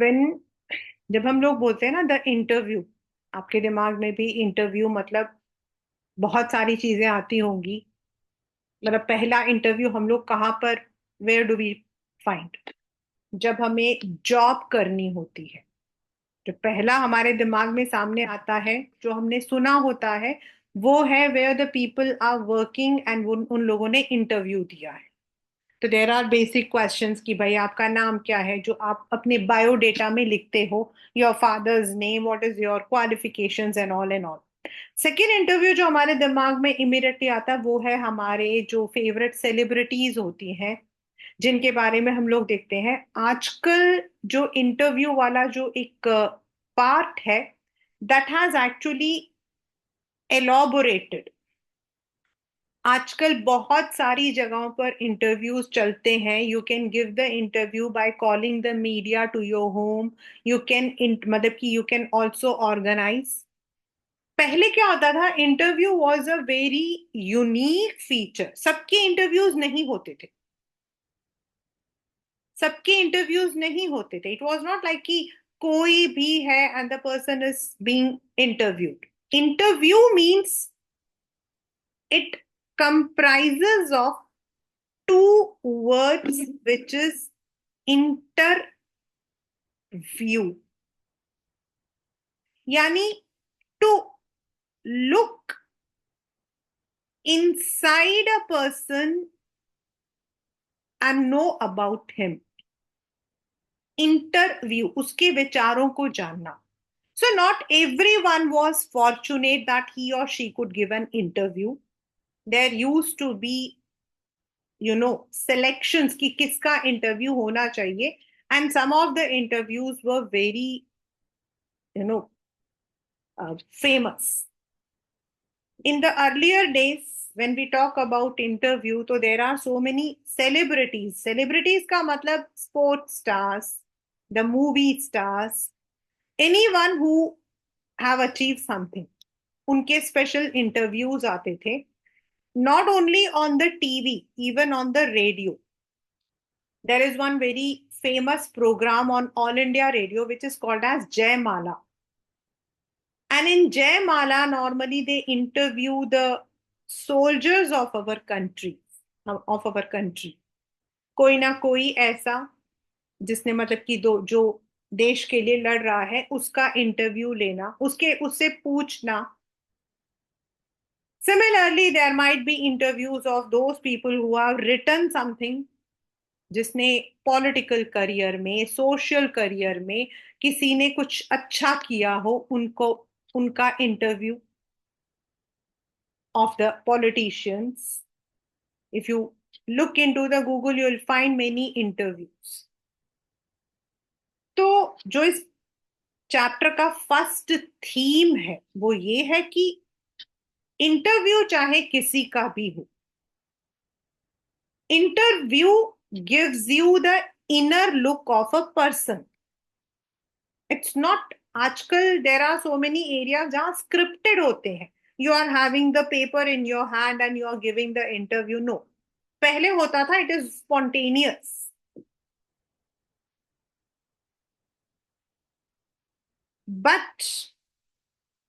When जब हम लोग बोलते हैं ना द इंटरव्यू, आपके दिमाग में भी इंटरव्यू मतलब बहुत सारी चीजें आती होंगी। मतलब पहला इंटरव्यू हम लोग कहाँ पर, वेयर डू वी फाइंड, जब हमें जॉब करनी होती है। जो पहला हमारे दिमाग में सामने आता है, जो हमने सुना होता है, वो है where the people are working and उन लोगों ने इंटरव्यू दिया है। तो देर आर बेसिक क्वेश्चंस कि भाई आपका नाम क्या है, जो आप अपने बायोडेटा में लिखते हो। Your father's name, what is your qualifications and all. Second interview जो हमारे दिमाग में इमिडिएटली आता है वो है हमारे जो फेवरेट सेलिब्रिटीज होती हैं, जिनके बारे में हम लोग देखते हैं आजकल। जो इंटरव्यू वाला जो एक पार्ट है, दैट हैज एक्चुअली एलॉबोरेटेड। आजकल बहुत सारी जगहों पर इंटरव्यूज चलते हैं। You can give the interview by calling the media to your home. You can मतलब कि यू कैन ऑल्सो ऑर्गेनाइज। पहले क्या होता था, interview was a very unique feature. सबके इंटरव्यूज नहीं होते थे, सबके इंटरव्यूज नहीं होते थे। इट वॉज नॉट लाइक कि कोई भी है and the person is being interviewed. Interview means it comprises of two words, which is interview, यानी to look inside a person and know about him. Interview, उसके विचारों को जानना. So not everyone was fortunate that he or she could give an interview. There used to be selections कि किसका interview होना चाहिए. And some of the interviews were very you know famous. In the earlier days, when we talk about interview, तो there are so many celebrities. Celebrities का मतलब sports stars, the movie stars, anyone who have achieved something. उनके special interviews आते थे, not only on the TV, even on the radio. There is one very famous program on All India Radio which is called as Jay Mala. And in Jay Mala, normally they interview the soldiers of our country, of our country. कोई ना कोई ऐसा जिसने मतलब कि दो जो देश के लिए लड़ रहा है, उसका इंटरव्यू लेना, उसके उससे पूछना. Similarly, there might be interviews of those people who have written something, जिसने पॉलिटिकल करियर में, सोशल करियर में किसी ने कुछ अच्छा किया हो, उनको उनका interview of the politicians. If you look into the Google, you will find many interviews. तो जो इस चैप्टर का फर्स्ट थीम है वो ये है कि इंटरव्यू चाहे किसी का भी हो, interview gives you the inner look of a person. It's not, आजकल there are so many area जहां स्क्रिप्टेड होते हैं. You are having the paper in your hand and you are giving the interview. No, पहले होता था इट इज स्पॉन्टेनियस. But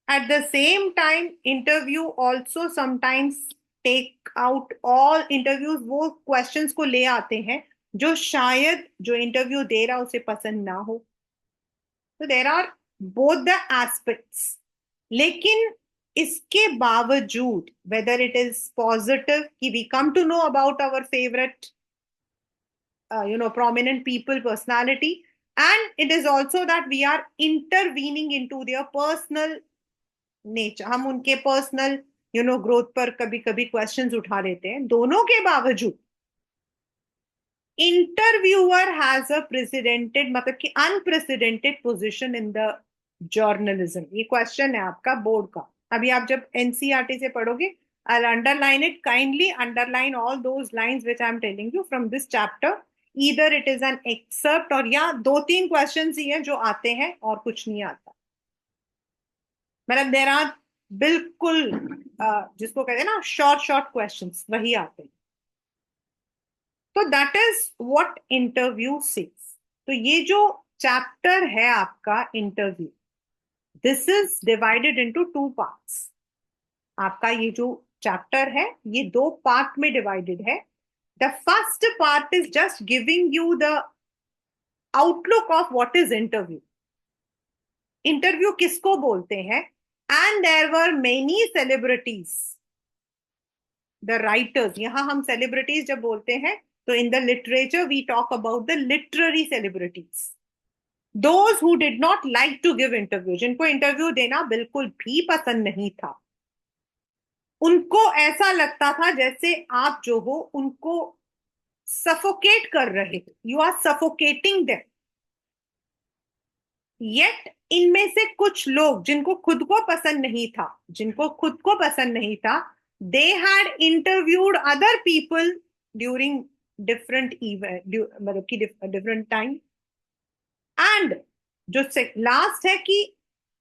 at the same time, interview also sometimes take out all interviews वो questions को ले आते हैं जो शायद जो इंटरव्यू दे रहा उसे पसंद ना हो. तो there are both the aspects. लेकिन इसके बावजूद, वेदर इट इज पॉजिटिव कि we come to know about our favourite prominent people, personality, and it is also that we are intervening into their personal nature. हम उनके personal growth पर कभी कभी questions उठा लेते हैं. दोनों के बावजूद इंटरव्यूअर हैज अ प्रेसिडेंटेड, मतलब कि unprecedented position in the journalism. ये क्वेश्चन है आपका बोर्ड का. अभी आप जब एनसीईआरटी से पढ़ोगे, I'll underline it. Kindly underline all those lines which I'm telling you from this chapter. Either it is an excerpt और या दो तीन क्वेश्चंस ही हैं जो आते हैं और कुछ नहीं आता. मतलब देर आर बिल्कुल जिसको कहते हैं ना शॉर्ट शॉर्ट क्वेश्चंस, वही आते हैं. तो that is what interview says. तो ये जो चैप्टर है आपका interview. This is divided into two parts. आपका ये जो चैप्टर है ये दो पार्ट में डिवाइडेड है। The first part is just giving you the outlook of what is interview. Interview किसको बोलते हैं? And there were many celebrities, the writers. यहां हम सेलिब्रिटीज जब बोलते हैं तो in the literature we talk about the literary celebrities, those who did not like to give interview, जिनको इंटरव्यू देना बिल्कुल भी पसंद नहीं था। उनको ऐसा लगता था जैसे आप जो हो उनको सफोकेट कर रहे हो, you are suffocating them. Yet इनमें से कुछ लोग जिनको खुद को पसंद नहीं था, जिनको खुद को पसंद नहीं था, they had interviewed other people during different event, मतलब कि डिफरेंट टाइम। एंड जो लास्ट है कि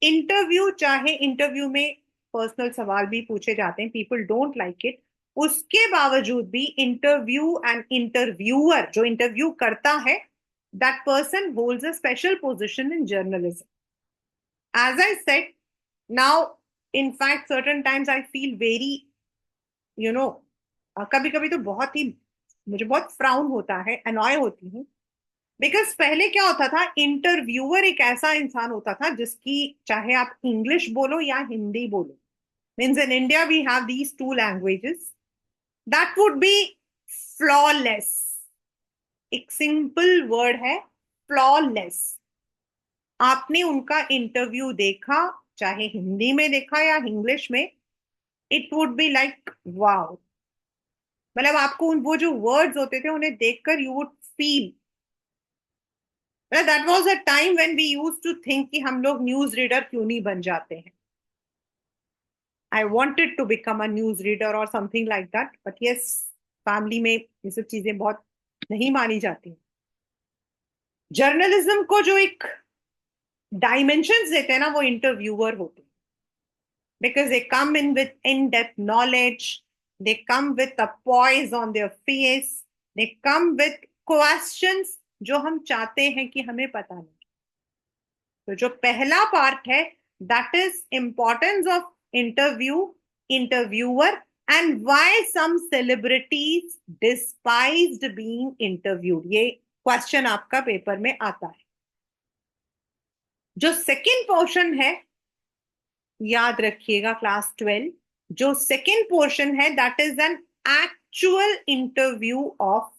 इंटरव्यू, चाहे इंटरव्यू में पर्सनल सवाल भी पूछे जाते हैं, पीपल डोंट लाइक इट, उसके बावजूद भी इंटरव्यू एंड इंटरव्यूअर जो इंटरव्यू करता है, that person holds a special position in journalism. As I said now, in fact certain times I feel very, you know, कभी कभी तो बहुत ही मुझे बहुत फ्राउन होता है, अनॉय होती हूँ। बिकॉज पहले क्या होता था, इंटरव्यूअर एक ऐसा इंसान होता था जिसकी, चाहे आप इंग्लिश बोलो या हिंदी बोलो, means in India we have these two languages, that would be flawless. एक सिंपल वर्ड है, फ्लॉलेस। आपने उनका इंटरव्यू देखा, चाहे हिंदी में देखा या इंग्लिश में, it would be like wow. मतलब आपको वो जो वर्ड्स होते थे उन्हें देखकर you would feel, that was a time when we used to think कि हम लोग न्यूज रीडर क्यों नहीं बन जाते हैं। I wanted to become a news reader और something like that, but yes, family में ये सब चीजें बहुत नहीं मानी जाती। जर्नलिज्म को जो एक डायमेंशंस देते हैं ना, वो इंटरव्यूअर होते हैं। Because they come in with in depth knowledge, they come with a poise on their face, they come with questions जो हम चाहते हैं कि हमें पता नहीं। तो जो पहला पार्ट है, that is importance of interview, interviewer, and why some celebrities despised being interviewed. ये क्वेश्चन आपका पेपर में आता है। जो सेकंड पोर्शन है, याद रखिएगा क्लास 12, जो सेकंड पोर्शन है that is an actual interview of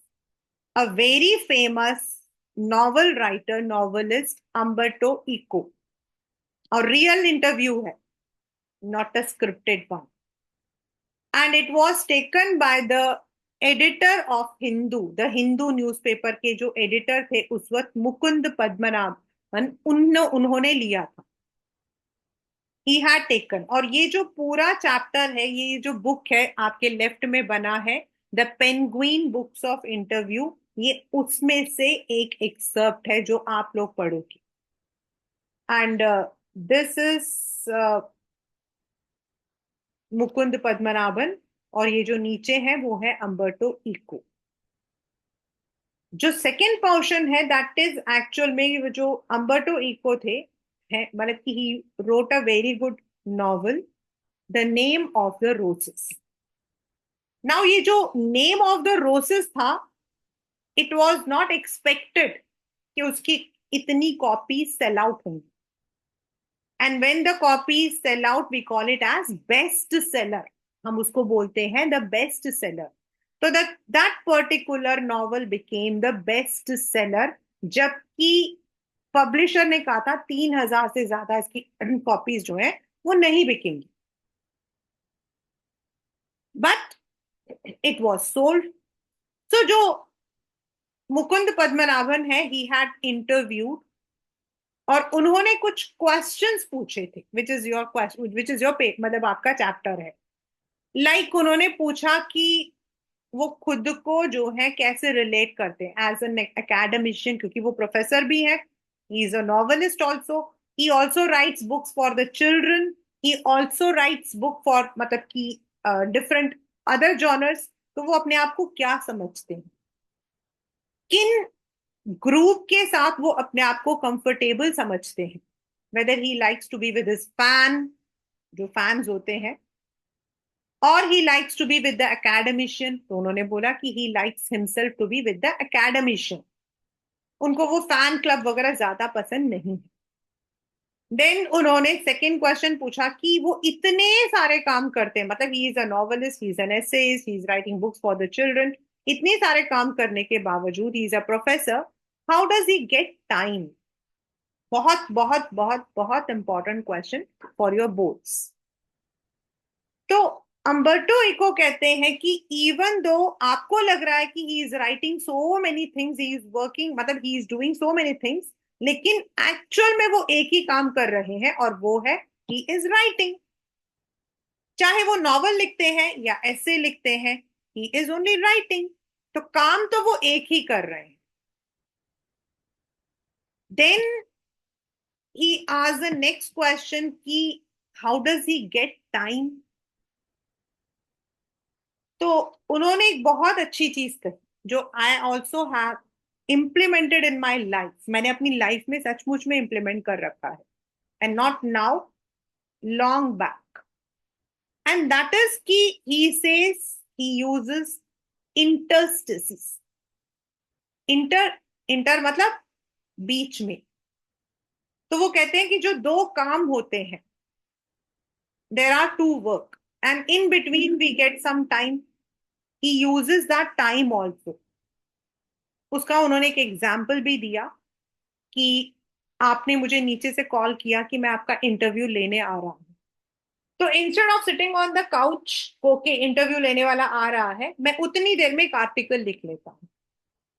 a very famous novel writer, novelist Umberto Eco. और रियल इंटरव्यू है, not a scripted one. And it was taken by the editor of Hindu, the Hindu newspaper के जो editor थे उस वक्त, मुकुंद पद्मनाभन, उन्होंने लिया था। He had taken। और ये जो पूरा चैप्टर है, ये जो बुक है आपके लेफ्ट में बना है, the penguin books of interview, ये उसमें से एक एक्सर्प्ट है जो आप लोग पढ़ोगे। And this is Mukund Padmanabhan, और ये जो नीचे है वो है अम्बर्टो इको। जो सेकेंड पोर्शन है दैट इज एक्चुअल में जो अम्बर्टो इको थे, है मतलब कि he wrote a very good novel, the name of the रोसेस। Now ये जो नेम ऑफ द रोसेस था, इट वाज नॉट एक्सपेक्टेड कि उसकी इतनी कॉपी सेल आउट होंगी। And when the copy sell out we call it as best seller, हम उसको बोलते हैं द बेस्ट सेलर। तो that particular novel became the best seller, जबकि पब्लिशर ने कहा था 3,000 से ज्यादा इसकी कॉपीज जो है वो नहीं बिकेंगी, बट इट वॉज सोल्ड। सो जो मुकुंद पद्मनाभन है, ही हैड इंटरव्यूड, और उन्होंने कुछ क्वेश्चंस पूछे थे, which is your question, which is your मतलब आपका चैप्टर है। लाइक उन्होंने पूछा कि वो खुद को जो है कैसे रिलेट करते हैं एज एन एकेडमिशियन, क्योंकि वो प्रोफेसर भी है, he is a novelist also, he also writes books for the children, he also rights book for, मतलब कि डिफरेंट अदर जॉनर्स। तो वो अपने आप को क्या समझते हैं, किन ग्रुप के साथ वो अपने आप को कंफर्टेबल समझते हैं, whether he likes to be with his fan, जो फैंस होते हैं, और he likes to be with the academician. तो उन्होंने बोला कि he likes himself to be with the academician, उनको वो फैन क्लब वगैरह ज्यादा पसंद नहीं है। देन उन्होंने सेकंड क्वेश्चन पूछा कि वो इतने सारे काम करते हैं, मतलब he is a novelist, he is an essayist, he is writing books for the children, इतने सारे काम करने के बावजूद he is a professor, how does he get time? बहुत बहुत बहुत बहुत important question for your boards. तो अम्बर्टो इको कहते हैं कि इवन दो आपको लग रहा है कि he is writing so many things, he is working, मतलब he is doing so many things, लेकिन एक्चुअल में वो एक ही काम कर रहे हैं, और वो है ही इज राइटिंग। चाहे वो नॉवल लिखते हैं या ऐसे लिखते हैं, ही इज ओनली राइटिंग। तो काम तो वो एक ही कर रहे हैं। Then he asked the next question कि how does he get time? तो उन्होंने एक बहुत अच्छी चीज कही, जो I also have implemented in my life, मैंने अपनी लाइफ में सचमुच में इम्प्लीमेंट कर रखा है, and not now, long back. And that is कि he says he uses interstices. Inter, inter मतलब बीच में। तो वो कहते हैं कि जो दो काम होते हैं, there are two work, and in between we get some time, he uses that time also. उसका उन्होंने एक एग्जाम्पल भी दिया कि आपने मुझे नीचे से कॉल किया कि मैं आपका इंटरव्यू लेने आ रहा हूँ, तो instead of sitting on the couch, okay interview लेने वाला आ रहा है, मैं उतनी देर में एक आर्टिकल लिख लेता हूँ।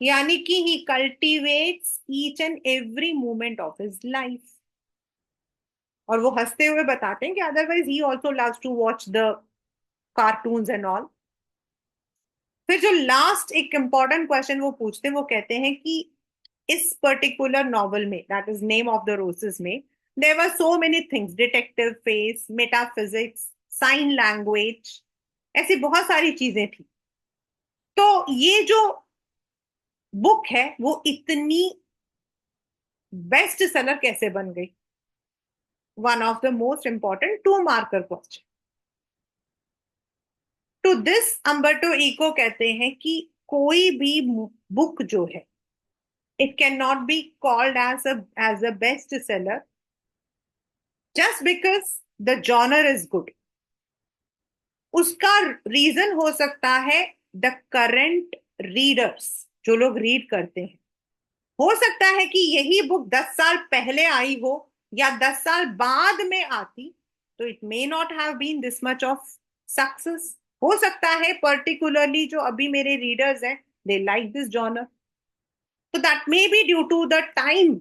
यानी कि he cultivates each and every moment of his life. और वो हंसते हुए बताते हैं कि otherwise he also loves to watch the cartoons and all. फिर जो लास्ट एक इंपॉर्टेंट क्वेश्चन वो पूछते हैं, वो कहते हैं कि इस पर्टिकुलर नॉवल में, that is name of the roses में, there were so many things, detective face, metaphysics, sign language, ऐसी बहुत सारी चीजें थी। तो ये जो बुक है वो इतनी बेस्ट सेलर कैसे बन गई? One of the most important two marker question. To this Umberto Eco कहते हैं कि कोई भी बुक जो है, it can not be called as a best seller just because the genre is good. उसका रीजन हो सकता है द करंट रीडर्स, जो लोग रीड करते हैं। हो सकता है कि यही बुक 10 साल पहले आई हो या 10 साल बाद में आती, तो it may not have been this much of success. हो सकता है पर्टिकुलरली जो अभी मेरे रीडर्स हैं, दे लाइक दिस जॉनर, तो that may be due to the time,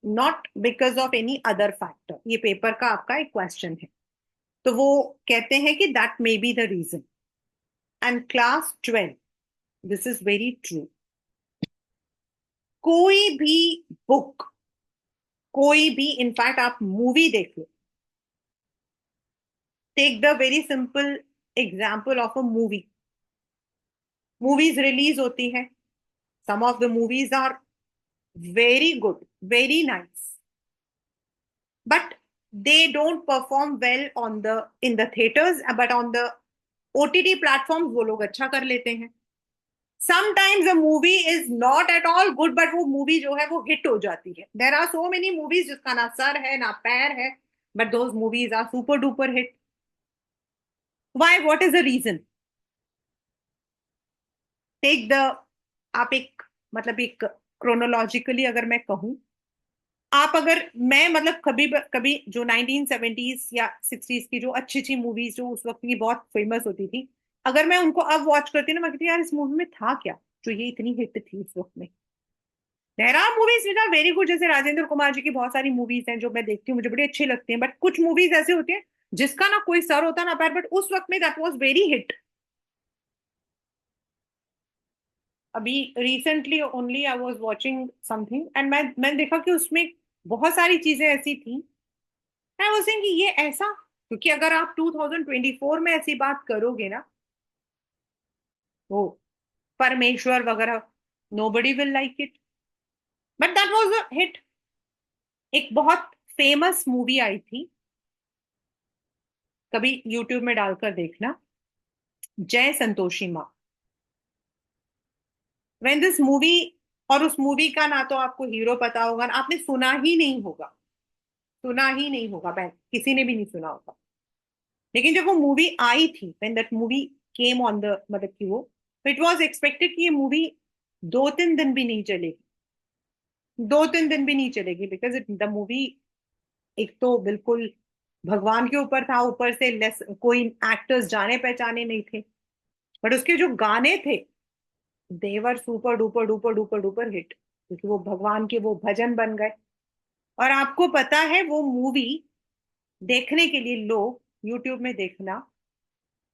not because of any other factor. ये पेपर का आपका एक क्वेश्चन है। तो वो कहते हैं कि that may be the reason. And class 12, this is very true. कोई भी बुक, कोई भी, इनफैक्ट आप मूवी देख लो, take the very simple example of a movie. Movies release होती हैं, some of the movies are very good, very nice, but they don't perform well on the in the theaters, but on the OTT platforms वो लोग अच्छा कर लेते हैं। Sometimes a movie is not at all good, but वो movie जो है वो हिट हो जाती है। There are so many movies जिसका ना सर है ना पैर है, but those movies are super duper hit. Why? What is the reason? Take the, आप एक, मतलब एक क्रोनोलॉजिकली अगर मैं कहूं, आप अगर, मैं मतलब कभी कभी जो 1970s या 60s की जो अच्छी अच्छी मूवीज जो उस वक्त की बहुत फेमस होती थी, अगर मैं उनको अब वॉच करती ना, मैं कहती यार इस मूवी में था क्या जो ये इतनी हिट थी उस वक्त में। There are movies which are very good, जैसे राजेंद्र कुमार जी की बहुत सारी मूवीज हैं जो मैं देखती हूँ, मुझे बड़ी अच्छी लगती हैं, बट कुछ मूवीज ऐसे होती हैं जिसका ना कोई सर होता ना पैर, बट उस वक्त में दैट वाज वेरी हिट। अभी recently only I was watching something, and मैं देखा कि उसमें बहुत सारी चीजें ऐसी थी, मैं वाज सेइंग कि ये ऐसा, क्योंकि अगर आप 2024 में ऐसी बात करोगे ना, वो परमेश्वर वगैरह, nobody will like it. But that was a hit. एक बहुत फेमस मूवी आई थी, कभी यूट्यूब में डालकर देखना, जय संतोषी माँ। व्हेन दिस मूवी, और उस मूवी का ना तो आपको हीरो पता होगा, ना आपने सुना ही नहीं होगा, सुना ही नहीं होगा, बहन किसी ने भी नहीं सुना होगा। लेकिन जब वो मूवी आई थी, when that movie came on the, मतलब कि वो, इट वाज एक्सपेक्टेड कि ये मूवी 2-3 दिन भी नहीं चलेगी, 2-3 दिन भी नहीं चलेगी, बिकॉज इट द मूवी, एक तो बिल्कुल भगवान के ऊपर था, ऊपर से लेस कोई एक्टर्स जाने पहचाने नहीं थे, बट उसके जो गाने थे, they were super duper duper duper duper hit, क्योंकि वो भगवान के वो भजन बन गए। और आपको पता है वो मूवी देखने के लिए लोग, यूट्यूब में देखना,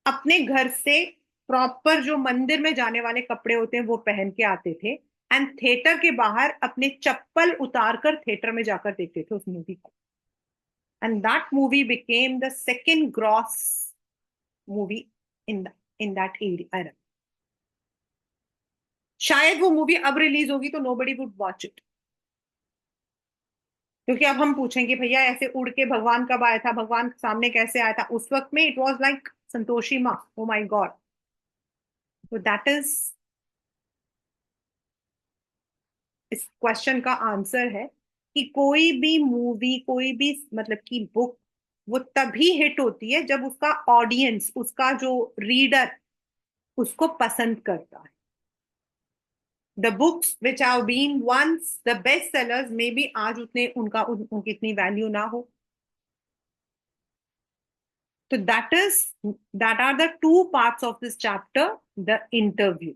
अपने घर से प्रॉपर जो मंदिर में जाने वाले कपड़े होते हैं वो पहन के आते थे, एंड थिएटर के बाहर अपने चप्पल उतार कर थिएटर में जाकर देखते थे उस मूवी को। And that movie became the second gross movie in in that era. शायद वो मूवी अब रिलीज होगी तो नोबडी वुड वॉच इट, क्योंकि अब हम पूछेंगे भैया ऐसे उड़ के भगवान कब आया था, भगवान सामने कैसे आया था, उस वक्त में इट वाज लाइक संतोषी माँ, ओ माय गॉड। तो दैट इज, इस क्वेश्चन का आंसर है कि कोई भी मूवी, कोई भी मतलब की बुक, वो तभी हिट होती है जब उसका ऑडियंस, उसका जो रीडर उसको पसंद करता है। The books which have been once the best sellers may be आज उतने उनकी इतनी वैल्यू ना हो। तो that are the two parts of this chapter, the interview.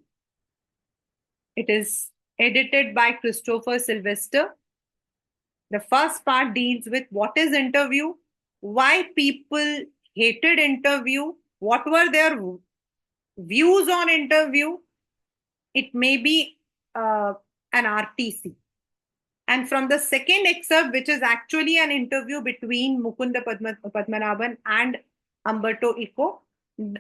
It is edited by Christopher Sylvester. The first part deals with what is interview, why people hated interview, what were their views on interview. It may be an RTC. And from the second excerpt, which is actually an interview between Mukunda Padmanabhan and Umberto Eco,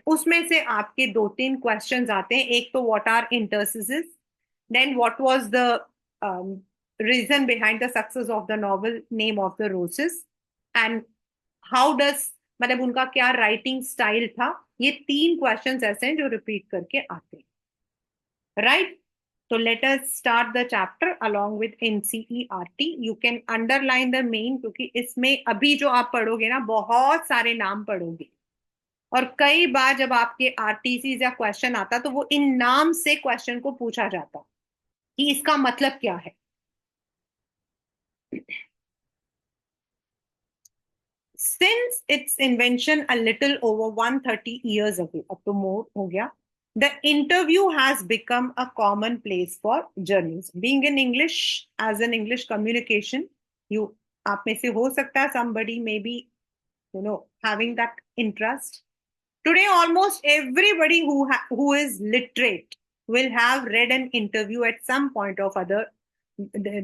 उसमें से आपके 2-3 questions आते हैं। एक तो what are interstices, then what was the reason behind the success of the novel name of the roses, and how does, मतलब उनका क्या राइटिंग स्टाइल था। ये 3 क्वेश्चंस ऐसे हैं जो रिपीट करके आते हैं, right? So let us start the chapter along with NCERT. You can underline the main, क्योंकि इसमें अभी जो आप पढ़ोगे ना, बहुत सारे नाम पढ़ोगे, और कई बार जब आपके आरटीसी या क्वेश्चन आता तो वो इन नाम से क्वेश्चन को पूछा जाता कि इसका मतलब क्या है। Since its invention a little over 130 years ago, अब तो more हो गया, the interview has become a common place for journalists. Being in English, as an English communication, you, आप में से हो सकता है somebody may be, having that interest. Today, almost everybody who is literate will have read an interview at some point of other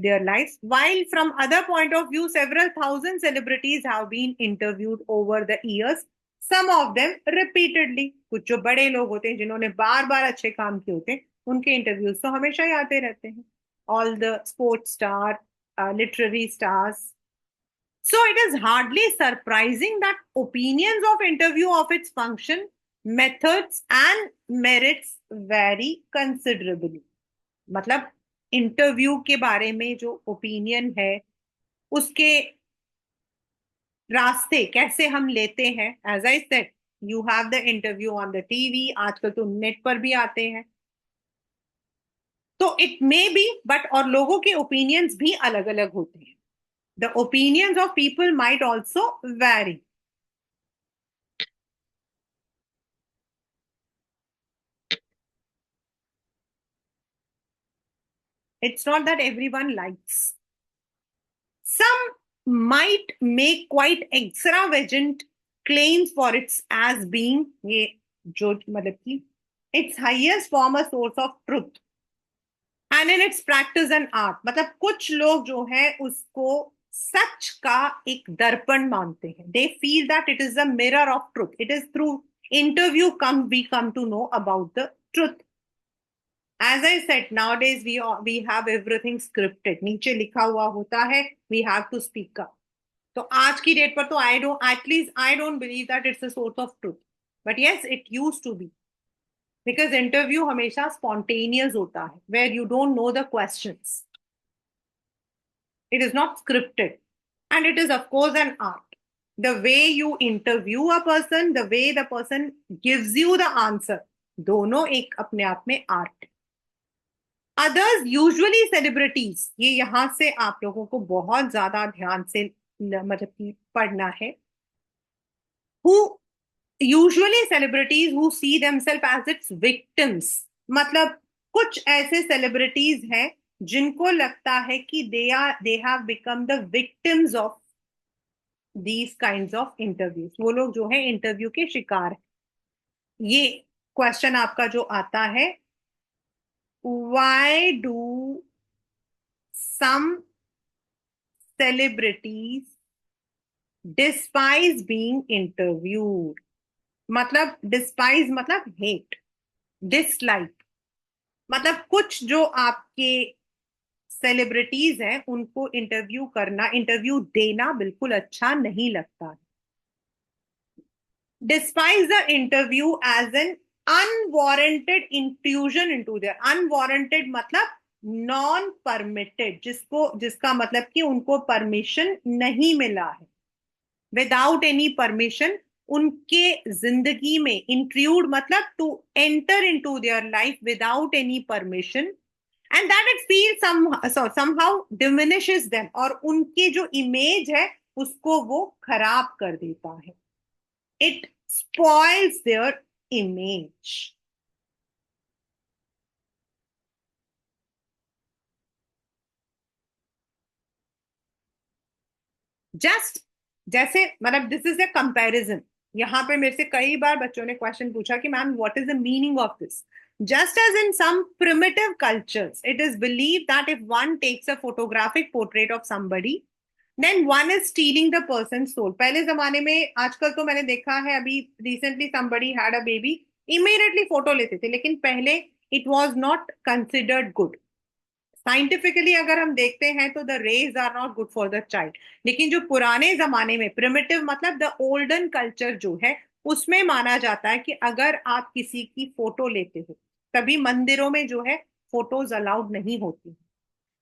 their lives. While from other point of view, several thousand celebrities have been interviewed over the years. Some of them repeatedly. कुछ जो बड़े लोग होते हैं जिन्होंने बार बार अच्छे काम किए होते हैं, उनके इंटरव्यूज तो हमेशा ही आते रहते हैं। All the sports star, literary stars. So it is hardly surprising that opinions of interview of its function, methods and merits vary considerably. मतलब इंटरव्यू के बारे में जो ओपिनियन है, उसके रास्ते कैसे हम लेते हैं, as I said, you have the interview on the TV, आजकल तो नेट पर भी आते हैं। तो इट मे बी, बट और लोगों के ओपिनियंस भी अलग अलग होते हैं। The opinions of people might also vary. It's not that everyone likes. Some might make quite extravagant claims for its as being ये जो मतलब कि its highest form a source of truth and in its practice and art. मतलब कुछ लोग जो है उसको सच का एक दर्पण मानते हैं। They feel that it is a mirror of truth. It is through interview we come to know about the truth. As I said nowadays we have everything scripted, नीचे लिखा हुआ होता है, we have to speak up. तो आज की date पर तो I don't, at least I don't believe that it's a source of truth, but yes it use to be, because interview हमेशा स्पॉन्टेनियस होता है, where you don't know the questions, it is not scripted, and it is of course an art. The way you interview a person, the way the person gives you the answer, दोनों एक अपने आप में art. Others usually celebrities, ये यहां से आप लोगों को बहुत ज्यादा ध्यान से मतलब कि पढ़ना है, who usually celebrities who see themself as its victims, मतलब कुछ ऐसे सेलिब्रिटीज हैं जिनको लगता है कि they have become the victims of these kind of interviews, वो लोग जो है इंटरव्यू के शिकार हैं। ये क्वेश्चन आपका जो आता है, why do some celebrities despise being interviewed, मतलब डिस्पाइज मतलब हेट, डिसलाइक, मतलब कुछ जो आपके सेलिब्रिटीज हैं उनको इंटरव्यू करना, इंटरव्यू देना बिल्कुल अच्छा नहीं लगता। despise the interview as an unwarranted intrusion into their, unwarranted मतलब नॉन परमिटेड, जिसको जिसका मतलब कि उनको परमिशन नहीं मिला है, विदाउट एनी परमिशन उनके जिंदगी में इंट्रूड मतलब to enter into their life without any permission, and that it feel somehow diminishes them, और उनके जो इमेज है उसको वो खराब कर देता है, it spoils their image. Just जैसे मतलब दिस इज ए कंपैरिजन, यहाँ पे मेरे से कई बार बच्चों ने क्वेश्चन पूछा कि ma'am what is the meaning of this. Just as in some primitive cultures, it is believed that if one takes a photographic portrait of somebody, then one is stealing the person's soul. पहले जमाने में, आजकल तो मैंने देखा है, अभी recently somebody had a baby, immediately photo लेते थे, लेकिन पहले it was not considered good. Scientifically अगर हम देखते हैं तो the rays are not good for the child, लेकिन जो पुराने जमाने में प्रिमिटिव मतलब द ओल्डन कल्चर जो है, उसमें माना जाता है कि अगर आप किसी की फोटो लेते हो, तभी मंदिरों में जो है फोटोज अलाउड नहीं होती।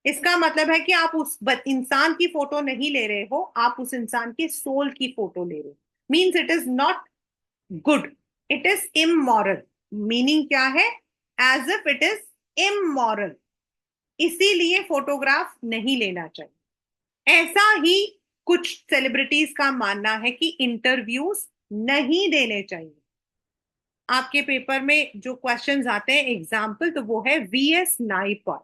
इसका मतलब है कि आप उस इंसान की फोटो नहीं ले रहे हो, आप उस इंसान के सोल की फोटो ले रहे हो, means it is not good, it is immoral. Meaning क्या है? As if it is immoral, इसीलिए फोटोग्राफ नहीं लेना चाहिए। ऐसा ही कुछ सेलिब्रिटीज का मानना है कि इंटरव्यूज नहीं देने चाहिए। आपके पेपर में जो क्वेश्चंस आते हैं एग्जाम्पल, तो वो है वीएस नाइपर।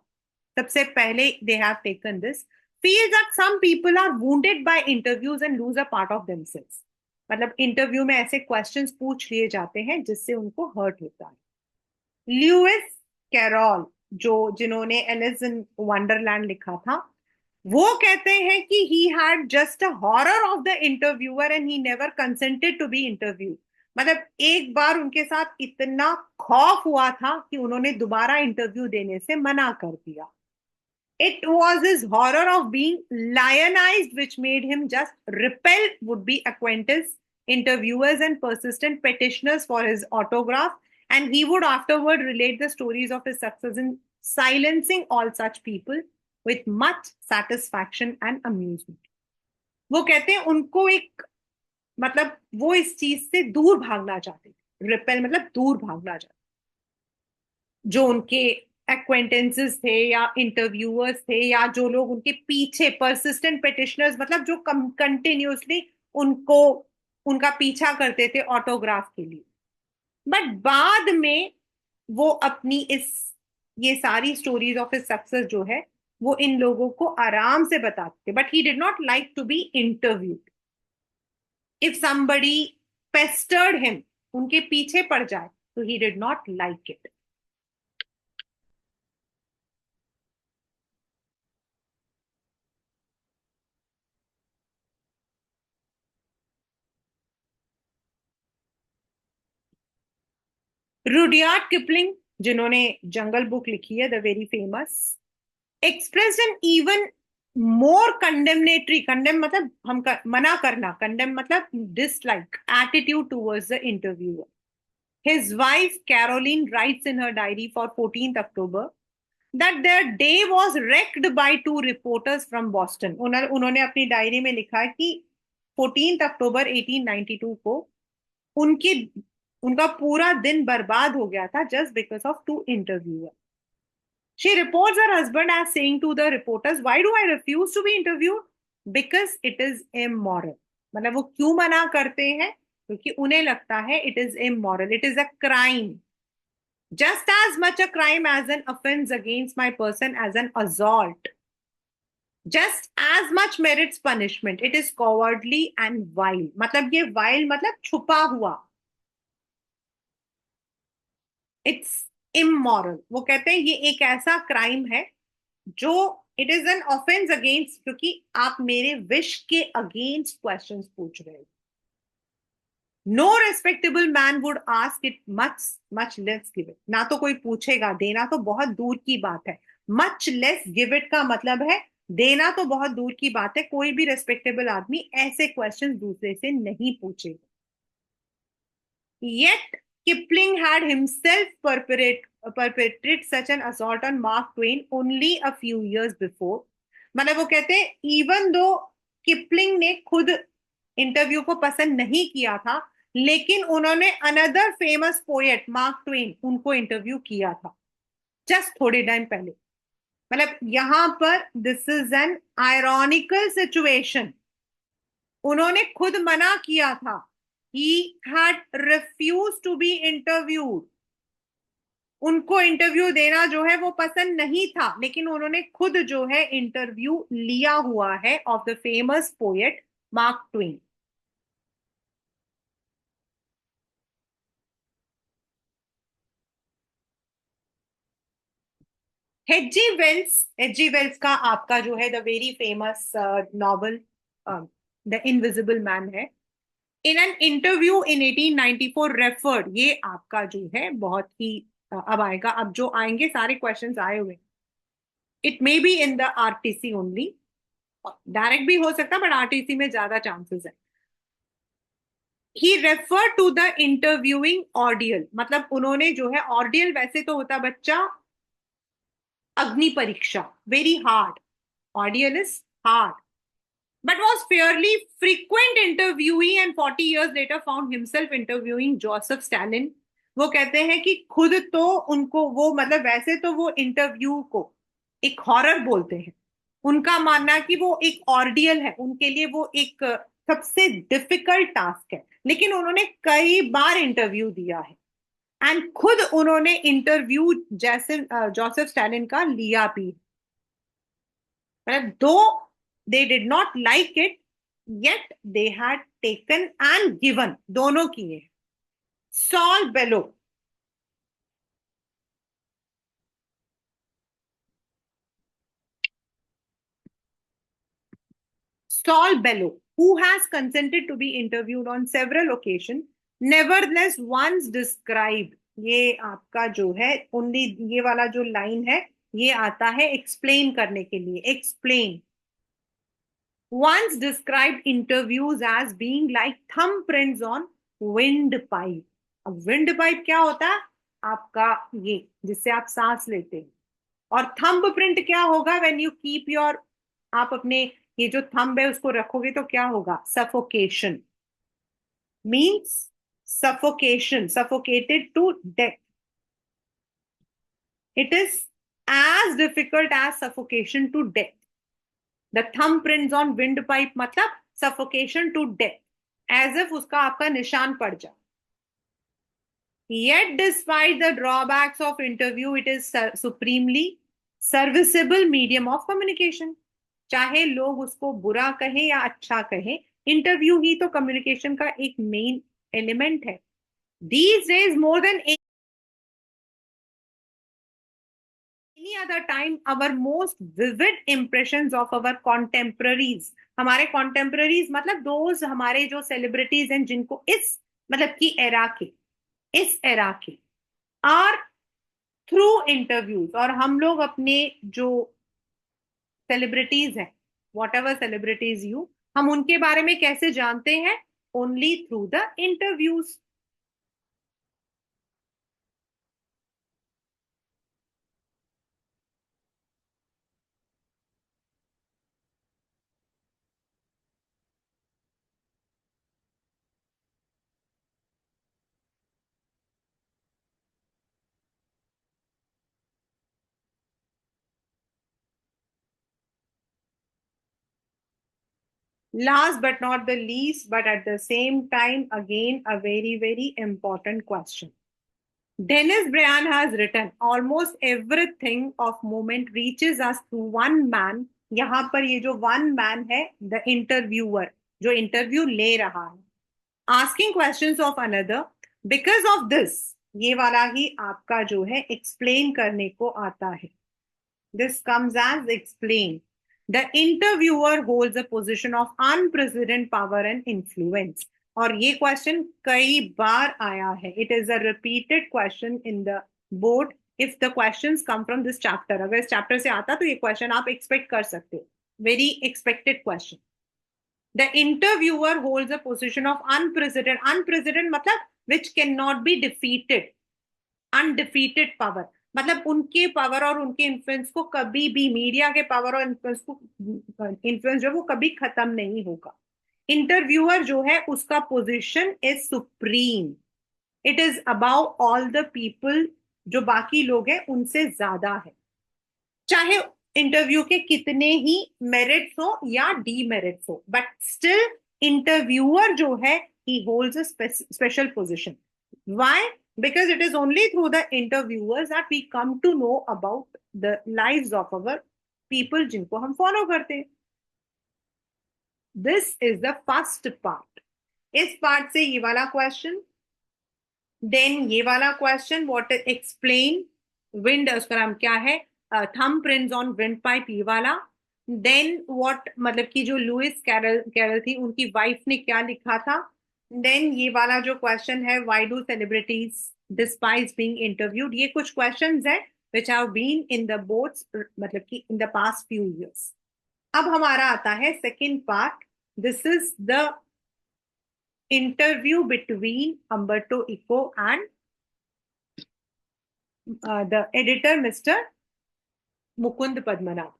सबसे पहले they have taken this, feel that some people are wounded by interviews and lose a part of themselves, मतलब इंटरव्यू में ऐसे क्वेश्चंस पूछ लिए जाते हैं जिससे उनको हर्ट होता है। ल्यूइस कैरॉल, जो जिन्होंने एलिस इन वंडरलैंड लिखा था, वो कहते हैं कि he had just a horror of the interviewer and he never consented to be interview, मतलब एक बार उनके साथ इतना खौफ हुआ था कि उन्होंने दोबारा इंटरव्यू देने से मना कर दिया। It was his horror of being lionized which made him just repel would-be acquaintance, interviewers, and persistent petitioners for his autograph. And he would afterward relate the stories of his success in silencing all such people with much satisfaction and amusement. वो कहते हैं उनको एक मतलब वो इस चीज से दूर भागना चाहते थे, रिपेल मतलब दूर भागना चाहते, जो उनके एक्वेंटेंसेस थे या इंटरव्यूअर्स थे या जो लोग उनके पीछे परसिस्टेंट पिटिशनर्स, मतलब जो कंटिन्यूअसली उनको उनका पीछा करते थे ऑटोग्राफ के लिए। बट बाद में वो अपनी इस ये सारी स्टोरीज ऑफ हिज सक्सेस जो है वो इन लोगों को आराम से बताते थे, but he did not like to be interviewed. If somebody pestered him, उनके पीछे पड़ जाए, तो he did not like it. Rudyard Kipling, जिन्होंने जंगल बुक लिखी है, the very famous, expressed an even more condemnatory, condemn मतलब मना करना, कंडेम मतलब dislike attitude towards the interviewer. His wife Caroline writes in her diary for 14th October that their day was wrecked by two reporters from Boston. उन्होंने अपनी diary में लिखा कि 14th अक्टूबर 1892 को उनकी उनका पूरा दिन बर्बाद हो गया था just because of two interviewers. She reports her husband as saying to the reporters, "Why do I refuse to be interviewed? Because it is immoral." मतलब वो क्यों मना करते हैं? क्योंकि उन्हें लगता है it is immoral, it is a crime. Just as much a crime as an offense against my person as an assault. Just as much merits punishment. It is cowardly and vile. मतलब ये vile मतलब छुपा हुआ. It's immoral. वो कहते हैं ये एक ऐसा क्राइम है जो it is an offence against, क्योंकि आप मेरे विश के अगेंस्ट क्वेश्चंस पूछ रहे हो. No respectable man would ask it, much much less give it. ना तो कोई पूछेगा, देना तो बहुत दूर की बात है. मच लेस गिव इट का मतलब है देना तो बहुत दूर की बात है. कोई भी रेस्पेक्टेबल आदमी ऐसे क्वेश्चन दूसरे से नहीं पूछेगा. Yet Kipling had himself perpetrated such an assault on Mark Twain only a few years before. मतलब वो कहते हैं इवन दो किपलिंग ने खुद इंटरव्यू को पसंद नहीं किया था, लेकिन उन्होंने another famous poet Mark Twain उनको इंटरव्यू किया था जस्ट थोड़े टाइम पहले. मतलब यहां पर this is N ironical situation. उन्होंने खुद मना किया था. he had refused to be interviewed. उनको इंटरव्यू देना जो है वो पसंद नहीं था, लेकिन उन्होंने खुद जो है इंटरव्यू लिया हुआ है of the famous poet Mark Twain. H G Wells का आपका जो है the very famous novel the invisible man है. In an interview in 1894 referred, ये आपका जो है बहुत ही अब आएगा, अब जो आएंगे सारे क्वेश्चंस आए हुए. It may be in the RTC only, direct भी हो सकता है बट आरटीसी में ज्यादा चांसेस है. He refer to the interviewing ordeal, मतलब उन्होंने जो है ऑर्डियल वैसे तो होता बच्चा अग्नि परीक्षा, very hard. Ordeal is hard but was fairly frequent interviewee and 40 years later found himself interviewing Joseph Stalin. वो कहते हैं कि खुद तो उनको वो मतलब वैसे तो वो इंटरव्यू को एक हॉरर बोलते हैं. उनका मानना है कि वो एक ऑर्डियल है उनके लिए, वो एक सबसे डिफिकल्ट टास्क है, लेकिन उन्होंने कई बार इंटरव्यू दिया है. एंड खुद उन्होंने इंटरव्यू जैसे जोसेफ स्टैलिन का लिया भी. मतलब दो they did not like it, yet they had taken and given, दोनों किए. Saul Bellow, Saul Bellow, who has consented to be interviewed on several occasions, nevertheless once described, ये आपका जो है ओनली ये वाला जो लाइन है ये आता है एक्सप्लेन करने के लिए. Explain, once described interviews as being like thumbprints on windpipe. अब windpipe क्या होता है? आपका ये जिससे आप सांस लेते हैं. और थंब प्रिंट क्या होगा? व्हेन यू कीप योर, आप अपने ये जो थंब है उसको रखोगे तो क्या होगा? Suffocation. Means suffocation, suffocated to death. It is as difficult as suffocation to death. The thumb prints on wind pipe मतलब suffocation to death, as if उसका आपका निशान पड़ जाए. Yet, despite the drawbacks of interview, it is supremely serviceable medium of communication. चाहे लोग उसको बुरा कहें या अच्छा कहें, इंटरव्यू ही तो कम्युनिकेशन का एक मेन एलिमेंट है. These days, more than any other time, our most vivid impressions of our contemporaries, हमारे contemporaries मतलब दोस्त हमारे जो सेलिब्रिटीज हैं जिनको इस मतलब की एरा के, इस एरा के, are थ्रू इंटरव्यूज। और हम लोग अपने जो सेलिब्रिटीज हैं, वॉट एवर सेलिब्रिटीज यू, हम उनके बारे में कैसे जानते हैं? Only through the interviews. Last but not the least, but at the same time, again, a very, very important question. Dennis Brian has written almost everything of moment reaches us through one man. यहाँ पर ये जो one man है, the interviewer, जो interview ले रहा है, asking questions of another. Because of this, ये वाला ही आपका जो है explain करने को आता है. This comes as explain. The interviewer holds a position of unprecedented power and influence. और ये क्वेश्चन कई बार आया है. It is a repeated question in the board. If the questions come from this chapter, अगर इस चैप्टर से आता तो ये क्वेश्चन आप एक्सपेक्ट कर सकते हो. Very expected question. The interviewer holds a position of unprecedented. Unprecedented मतलब which cannot be defeated. Undefeated power. मतलब उनके पावर और उनके इन्फ्लुएंस को कभी भी, मीडिया के पावर और इन्फ्लुएंस को, इन्फ्लुएंस जो वो कभी खत्म नहीं होगा. इंटरव्यूअर जो है उसका position is supreme. It is above all the people. जो बाकी लोग हैं उनसे ज्यादा है, चाहे इंटरव्यू के कितने ही मेरिट्स हो या डीमेरिट्स हो, बट स्टिल इंटरव्यूअर जो है ही holds a special position. Why? Because it is only through the interviewers that we come to know about the lives of our people जिनको हम फॉलो करते हैं. This is the first part. इस part से ये वाला क्वेश्चन, देन ये वाला क्वेश्चन, व्हाट एक्सप्लेन विंड, उसका नाम क्या है, thumb prints on wind pipe, ये वाला. देन व्हाट, मतलब कि जो लुइस कैरल कैरल थी उनकी वाइफ ने क्या लिखा था. देन ये वाला जो क्वेश्चन है, why do celebrities despise being interviewed. ये कुछ क्वेश्चंस है which have been in the boards, मतलब कि in the past few years. अब हमारा आता है second part. This is the interview between Umberto Eco and the editor, Mr. Mukund Padmanabhan.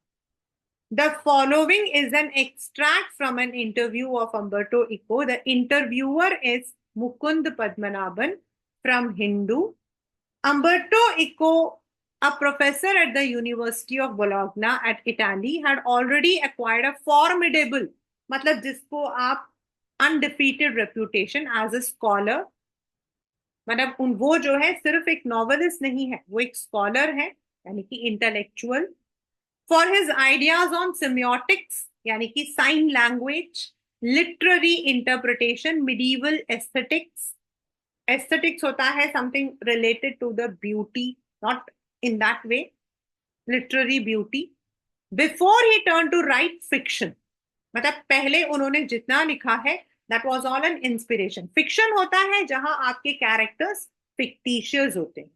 The following is an extract from an interview of Umberto Eco. The interviewer is Mukund Padmanabhan from Hindu. Umberto Eco, a professor at the University of Bologna at Italy, had already acquired a formidable, मतलब जिसको आप undefeated reputation as a scholar. मतलब वो जो है सिर्फ एक novelist नहीं है, वो एक स्कॉलर है, यानी कि intellectual. For his ideas on semiotics, यानी कि sign language, literary interpretation, medieval aesthetics. Aesthetics होता है something related to the beauty, not in that way, literary beauty. Before he turn to write fiction, मतलब पहले उन्होंने जितना लिखा है that was all an inspiration. Fiction होता है जहां आपके कैरेक्टर्स फिक्टिशियस होते हैं.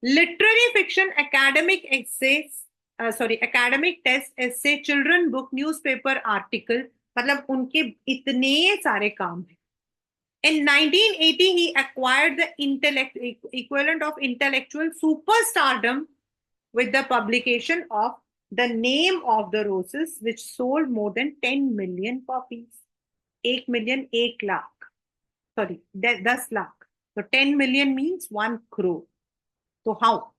Literary fiction, academic essays, sorry academic test essay, children book, newspaper article, मतलब उनके इतने सारे काम हैं. In 1980, he acquired the equivalent of intellectual superstardom with the publication of The Name of the Roses, which sold more than 10 million copies. 1 million, 1 lakh. Sorry, 10 lakh. So 10 million means 1 crore. So how?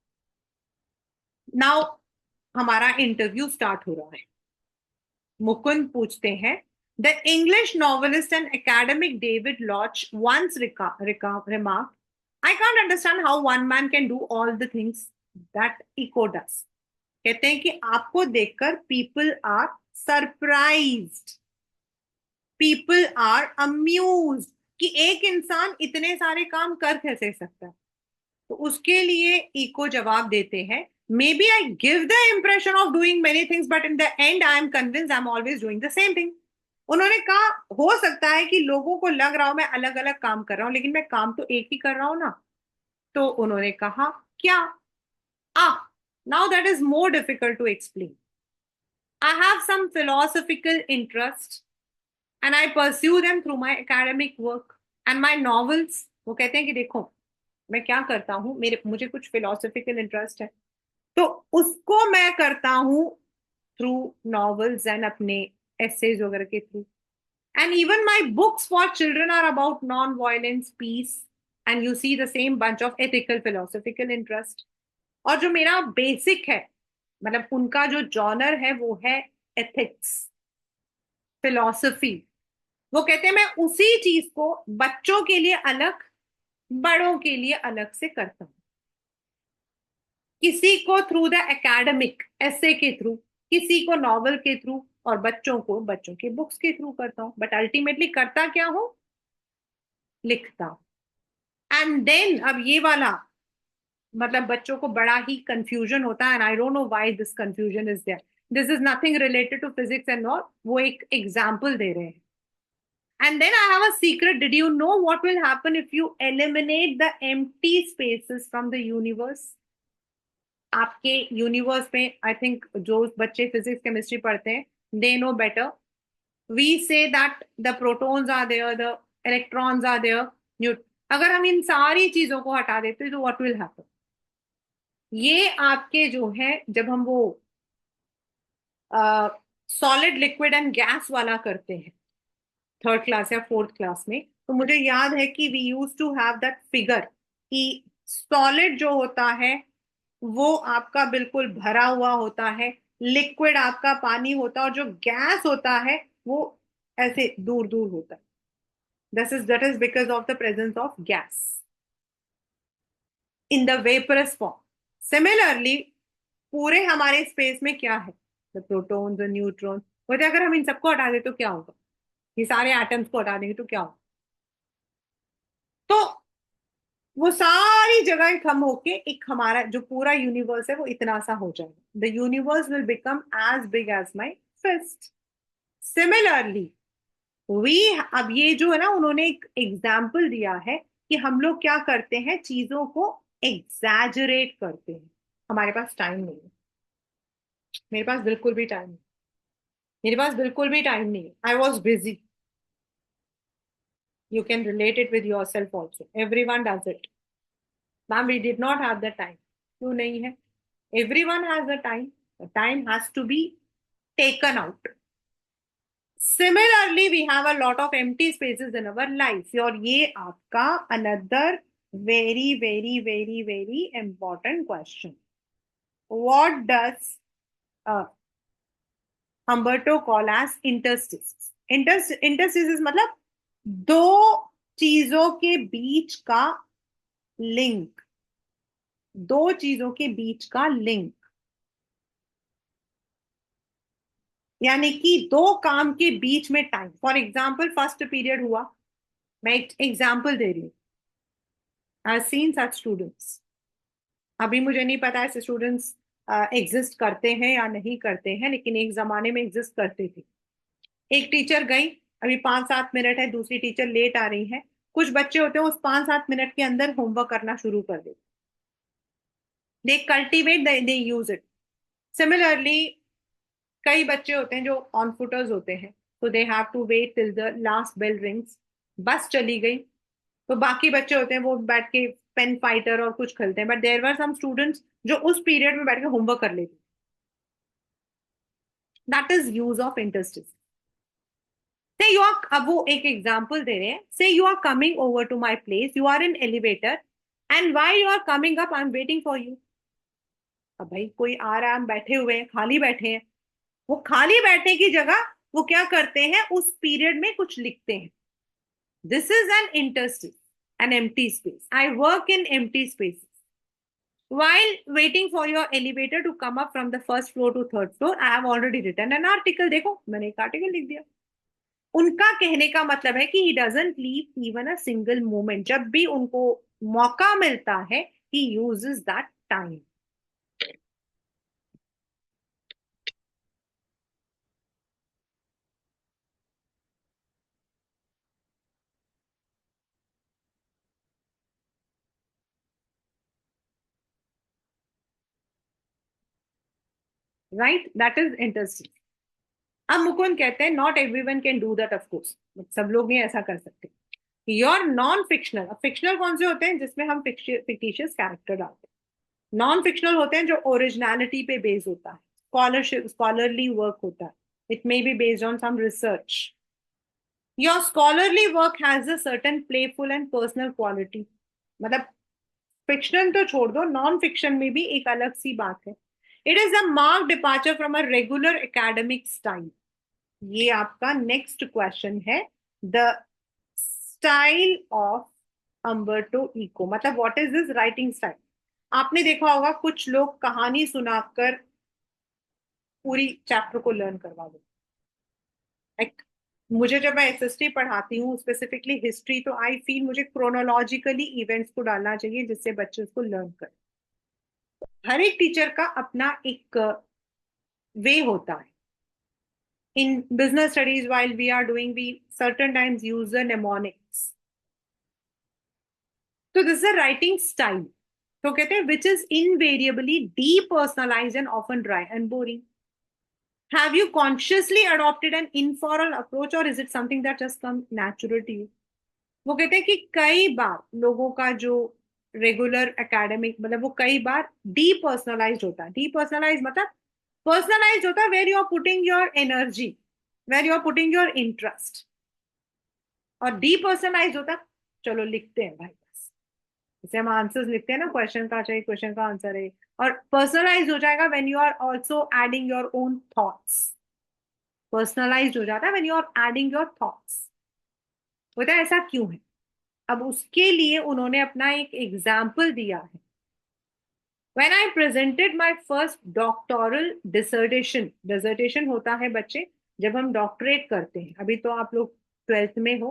Now, हमारा interview start हो रहा है. मुकुंद पूछते हैं, The English novelist and academic David Lodge once remarked, I can't understand how one man can do all the things that Eco does. कहते हैं कि आपको देखकर people are surprised, people are amused, कि एक इंसान इतने सारे काम कर कैसे सकता है. तो उसके लिए इको जवाब देते हैं, Maybe I give the impression of doing many things, but in the end I am convinced I am always doing the same thing. उन्होंने कहा हो सकता है कि लोगों को लग रहा हो मैं अलग अलग काम कर रहा हूं, लेकिन मैं काम तो एक ही कर रहा हूं ना. तो उन्होंने कहा क्या? Ah, now that is more difficult to explain. I have some philosophical interest and I pursue them through my academic work and my novels. वो कहते हैं कि देखो मैं क्या करता हूँ, मेरे मुझे कुछ फिलोसॉफिकल इंटरेस्ट है तो उसको मैं करता हूँ थ्रू नॉवेल्स एंड अपने एसेज वगैरह के through. And even my books for children are about non-violence, peace, and you see the same bunch of ethical, philosophical interest. और जो मेरा बेसिक है, मतलब उनका जो जॉनर है वो है एथिक्स, फिलॉसफी. वो कहते हैं मैं उसी चीज को बच्चों के लिए अलग, बड़ों के लिए अलग से करता हूँ. किसी को थ्रू द एकेडमिक ऐसे के थ्रू, किसी को नॉवल के थ्रू, और बच्चों को बच्चों के बुक्स के थ्रू करता हूँ. बट अल्टीमेटली करता क्या हूँ? लिखता हूँ. एंड देन अब ये वाला मतलब बच्चों को बड़ा ही कंफ्यूजन होता है and I don't know why this confusion is there. This is nothing related to physics and all. वो एक एग्जांपल दे रहे हैं. And then I have a secret. Did you know what will happen if you eliminate the empty spaces from the universe? आपके universe में I think जो बच्चे physics chemistry पढ़ते हैं they know better. We say that the protons are there, the electrons are there. अगर हम इन सारी चीजों को हटा देते तो व्हाट विल हैपन? ये आपके जो है जब हम वो सॉलिड लिक्विड एंड गैस वाला करते हैं थर्ड क्लास या फोर्थ क्लास में, तो मुझे याद है कि we use to have that figure कि सॉलिड जो होता है वो आपका बिल्कुल भरा हुआ होता है, लिक्विड आपका पानी होता है, और जो गैस होता है वो ऐसे दूर दूर होता है. That is because of the presence of gas in the vaporous form. Similarly पूरे हमारे स्पेस में क्या है? द प्रोटॉन्स और न्यूट्रॉन्स. बोलते अगर हम इन सबको हटा दें तो क्या होगा? ये सारे एटम्स को हटा देंगे तो क्या होगा? तो वो सारी जगह खत्म होके एक हमारा जो पूरा यूनिवर्स है वो इतना सा हो जाएगा. The universe will become as big as my fist. Similarly we, अब ये जो है ना उन्होंने एक एग्जाम्पल दिया है कि हम लोग क्या करते हैं, चीजों को एग्जैजरेट करते हैं. हमारे पास टाइम नहीं है. मेरे पास बिल्कुल भी टाइम नहीं. मेरे पास बिल्कुल भी टाइम नहीं है. I was busy. You can relate it with yourself also. Everyone does it. Ma'am we did not have the time. क्यों नहीं है? Everyone has the time. The time has to be taken out. Similarly, we have a lot of empty spaces in our life. और ये आपका another very very very very important question. What does uh, Humberto call as interstices? Interstices मतलब दो चीजों के बीच का link. दो चीजों के बीच का लिंक यानी कि दो काम के बीच में time. For example first period हुआ. मैं एक एग्जाम्पल दे रही हूँ. I seen such students. अभी मुझे नहीं पता ऐसे स्टूडेंट्स एग्जिस्ट करते हैं या नहीं करते हैं, लेकिन एक जमाने में एग्जिस्ट करते थे. एक टीचर गई, अभी 5-7 मिनट है, दूसरी टीचर लेट आ रही है. कुछ बच्चे होते हैं उस 5-7 मिनट के अंदर होमवर्क करना शुरू कर देते. They cultivate, they use it. Similarly कई बच्चे होते हैं जो ऑन फुटर्स होते हैं, तो they have to wait till the last bell rings. Bus चली गई तो बाकी बच्चे होते हैं वो बैठ के पेन फाइटर और कुछ खेलते हैं. But there were some students जो उस पीरियड में बैठ के होमवर्क कर लेते. That is use of interstice. Say you are, अब वो एक एग्जांपल दे रहे हैं. Say you are coming over to my place, you are in elevator and while you are coming up I am waiting for you. अब भाई कोई आ रहा है, हम बैठे हुए हैं, खाली बैठे हैं. वो खाली बैठने की जगह वो क्या करते हैं, उस पीरियड में कुछ लिखते हैं. This is an interstice, an empty space. I work in empty spaces. While waiting for your elevator to come up from the first floor to third floor, I have already written an article. देखो मैंने एक article लिख दिया. उनका कहने का मतलब है कि he doesn't leave even a single moment. जब भी उनको मौका मिलता है he uses that time. Right, that is interesting. अब मुकुंद कहते हैं not everyone can do that, of course सब लोग नहीं ऐसा कर सकते। योर नॉन फिक्शनल, अब फिक्शनल कौन से होते हैं जिसमें हम फिक्टिशियस कैरेक्टर डालते हैं। नॉन फिक्शनल होते हैं जो ओरिजिनलिटी पे बेस्ड होता है, स्कॉलरशिप स्कॉलरली वर्क होता है, it may be based on some research. Your scholarly work has a certain playful and personal quality. मतलब फिक्शन तो छोड़ दो, नॉन फिक्शन में भी एक अलग सी बात है। It is a mark departure from a regular academic style. ये आपका नेक्स्ट क्वेश्चन है। The style of Umberto Eco, मतलब what is this writing style. आपने देखा होगा कुछ लोग कहानी सुनाकर पूरी चैप्टर को लर्न करवा दो। लाइक मुझे जब मैं एसएसटी पढ़ाती हूँ स्पेसिफिकली हिस्ट्री, तो आई फील मुझे क्रोनोलॉजिकली इवेंट्स को डालना चाहिए जिससे बच्चे उसको लर्न करें। हर एक टीचर का अपना एक वे होता है। In business studies, while we are doing, we certain times use the mnemonics. So this is a writing style. तो कहते हैं which is invariably depersonalized and often dry and boring. Have you consciously adopted an informal approach or is it something that just comes natural to you? वो कहते हैं कि कई बार लोगों का जो रेगुलर एकेडमिक, मतलब वो कई बार डीपर्सनलाइज्ड होता है। डीपर्सनलाइज मतलब पर्सनलाइज्ड होता है where you are putting your energy, where you are putting your interest. और डीपर्सनलाइज होता, चलो लिखते हैं भाई बस, जैसे हम आंसर्स लिखते हैं ना, क्वेश्चन का चाहिए क्वेश्चन का आंसर है। और पर्सनलाइज हो जाएगा when you are also adding your own thoughts. Personalise हो जाता है when you are adding your thoughts. होता है ऐसा क्यों है? अब उसके लिए उन्होंने अपना एक एग्जाम्पल दिया है। When I presented my first doctoral dissertation, dissertation होता है बच्चे जब हम डॉक्टरेट करते हैं, अभी तो आप लोग ट्वेल्थ में हो,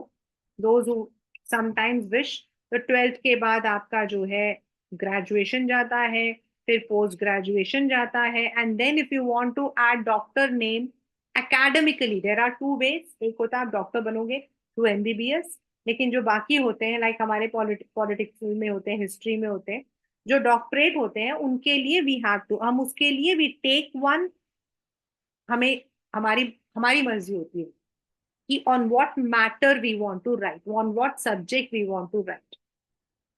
दोज हु समटाइम्स विश, तो ट्वेल्थ के बाद आपका जो है ग्रेजुएशन जाता है, फिर पोस्ट ग्रेजुएशन जाता है, and then if you want to add doctor name academically there are two ways. एक होता है आप डॉक्टर बनोगे थ्रू एमबीबीएस, लेकिन जो बाकी होते हैं लाइक हमारे पॉलिटिक्स में होते हैं, हिस्ट्री में होते हैं, जो डॉक्टरेट होते हैं उनके लिए वी हैव टू, हम उसके लिए वी टेक वन, हमें हमारी हमारी मर्जी होती है कि on what matter we want to write, on what subject we want to write.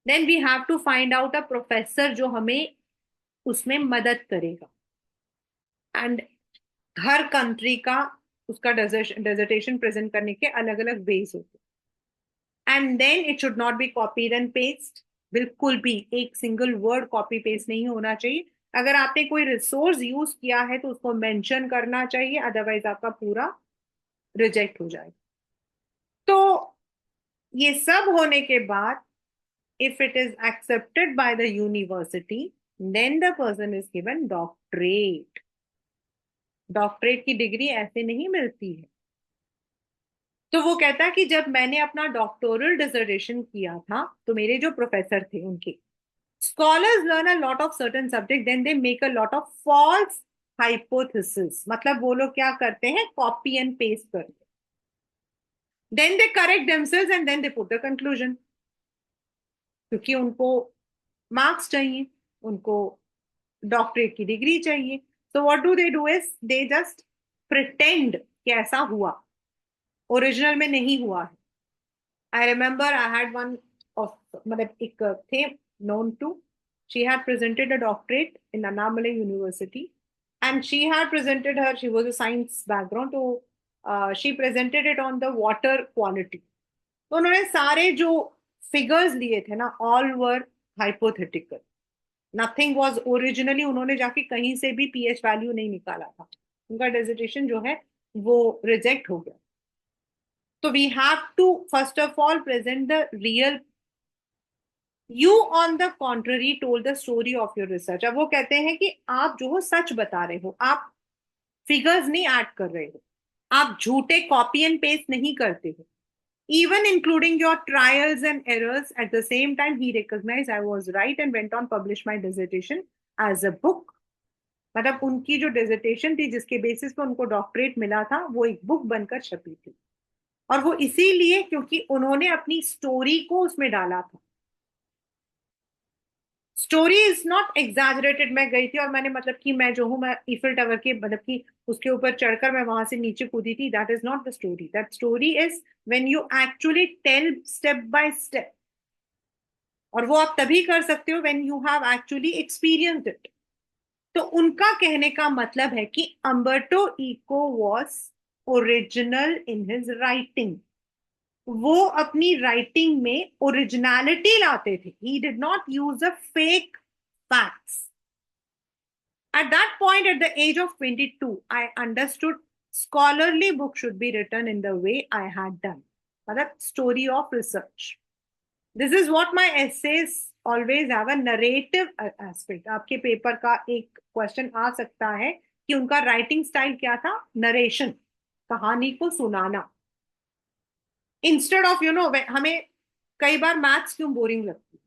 Then we have to find out a professor जो हमें उसमें मदद करेगा। एंड हर कंट्री का उसका डेजर्टेशन प्रेजेंट करने के अलग अलग वेज होते हैं। And then it should not be copied and paste, बिल्कुल भी एक सिंगल वर्ड कॉपी पेस्ट नहीं होना चाहिए। अगर आपने कोई रिसोर्स यूज किया है तो उसको मेंशन करना चाहिए, अदरवाइज आपका पूरा रिजेक्ट हो जाएगा। तो ये सब होने के बाद if it is accepted by the university, then the person is given doctorate. Doctorate की डिग्री ऐसे नहीं मिलती है। तो वो कहता है कि जब मैंने अपना डॉक्टोरल डिसर्टेशन किया था तो मेरे जो प्रोफेसर थे उनके, scholars learn a lot of certain subject, then they make a lot of false hypothesis। मतलब वो लोग क्या करते हैं, कॉपी एंड पेस्ट करते हैं, then they correct themselves and then they put the conclusion, क्योंकि उनको मार्क्स चाहिए, उनको डॉक्टरेट की डिग्री चाहिए। so what do they do is they just pretend कि ऐसा हुआ, ओरिजिनल में नहीं हुआ है। I remember I had one of, मतलब एक थे known to, she had presented a doctorate in Annamalai University and she had presented her, she was a science background, तो she presented it on the water quality। तो उन्होंने सारे जो figures लिए थे ना, all were hypothetical, nothing was originally, उन्होंने जाके कहीं से भी पीएच वैल्यू नहीं निकाला था, उनका डिसर्टेशन जो है वो रिजेक्ट हो गया। तो we have to first of all present the real, you on the contrary told the story of your research. अब वो कहते हैं कि आप जो हो सच बता रहे हो, आप फिगर्स नहीं ऐड कर रहे हो, आप झूठे कॉपी एंड पेस्ट नहीं करते हो, even including your trials and errors। At the same time he recognized I was right and went on publish my dissertation as a book। मतलब उनकी जो डिसर्टेशन थी जिसके बेसिस पे उनको डॉक्टरेट मिला था वो एक बुक बनकर छपी थी, और वो इसीलिए क्योंकि उन्होंने अपनी स्टोरी को उसमें डाला था। स्टोरी इज नॉट एग्जैजरेटेड, मैं गई थी और मैंने मतलब कि मैं जो हूँ, मैं ईफिल टावर के मतलब कि उसके ऊपर चढ़कर मैं वहां से नीचे कूदी थी, that is not the story. That story is when you actually tell step by step, और वो आप तभी कर सकते हो when you have actually experienced it. तो उनका कहने का मतलब है कि Umberto Eco was original in his writing. वो अपनी राइटिंग में ओरिजिनलिटी लाते थे, he did not use a fake facts. At that point, at the age of 22, I understood scholarly book should be written in the way I had done. मतलब story of research. This is what my essays always have a narrative aspect. आपके paper का एक question आ सकता है कि उनका writing style क्या था, नरेशन, कहानी को सुनाना, इंस्टेड ऑफ हमें कई बार मैथ्स क्यों बोरिंग लगती,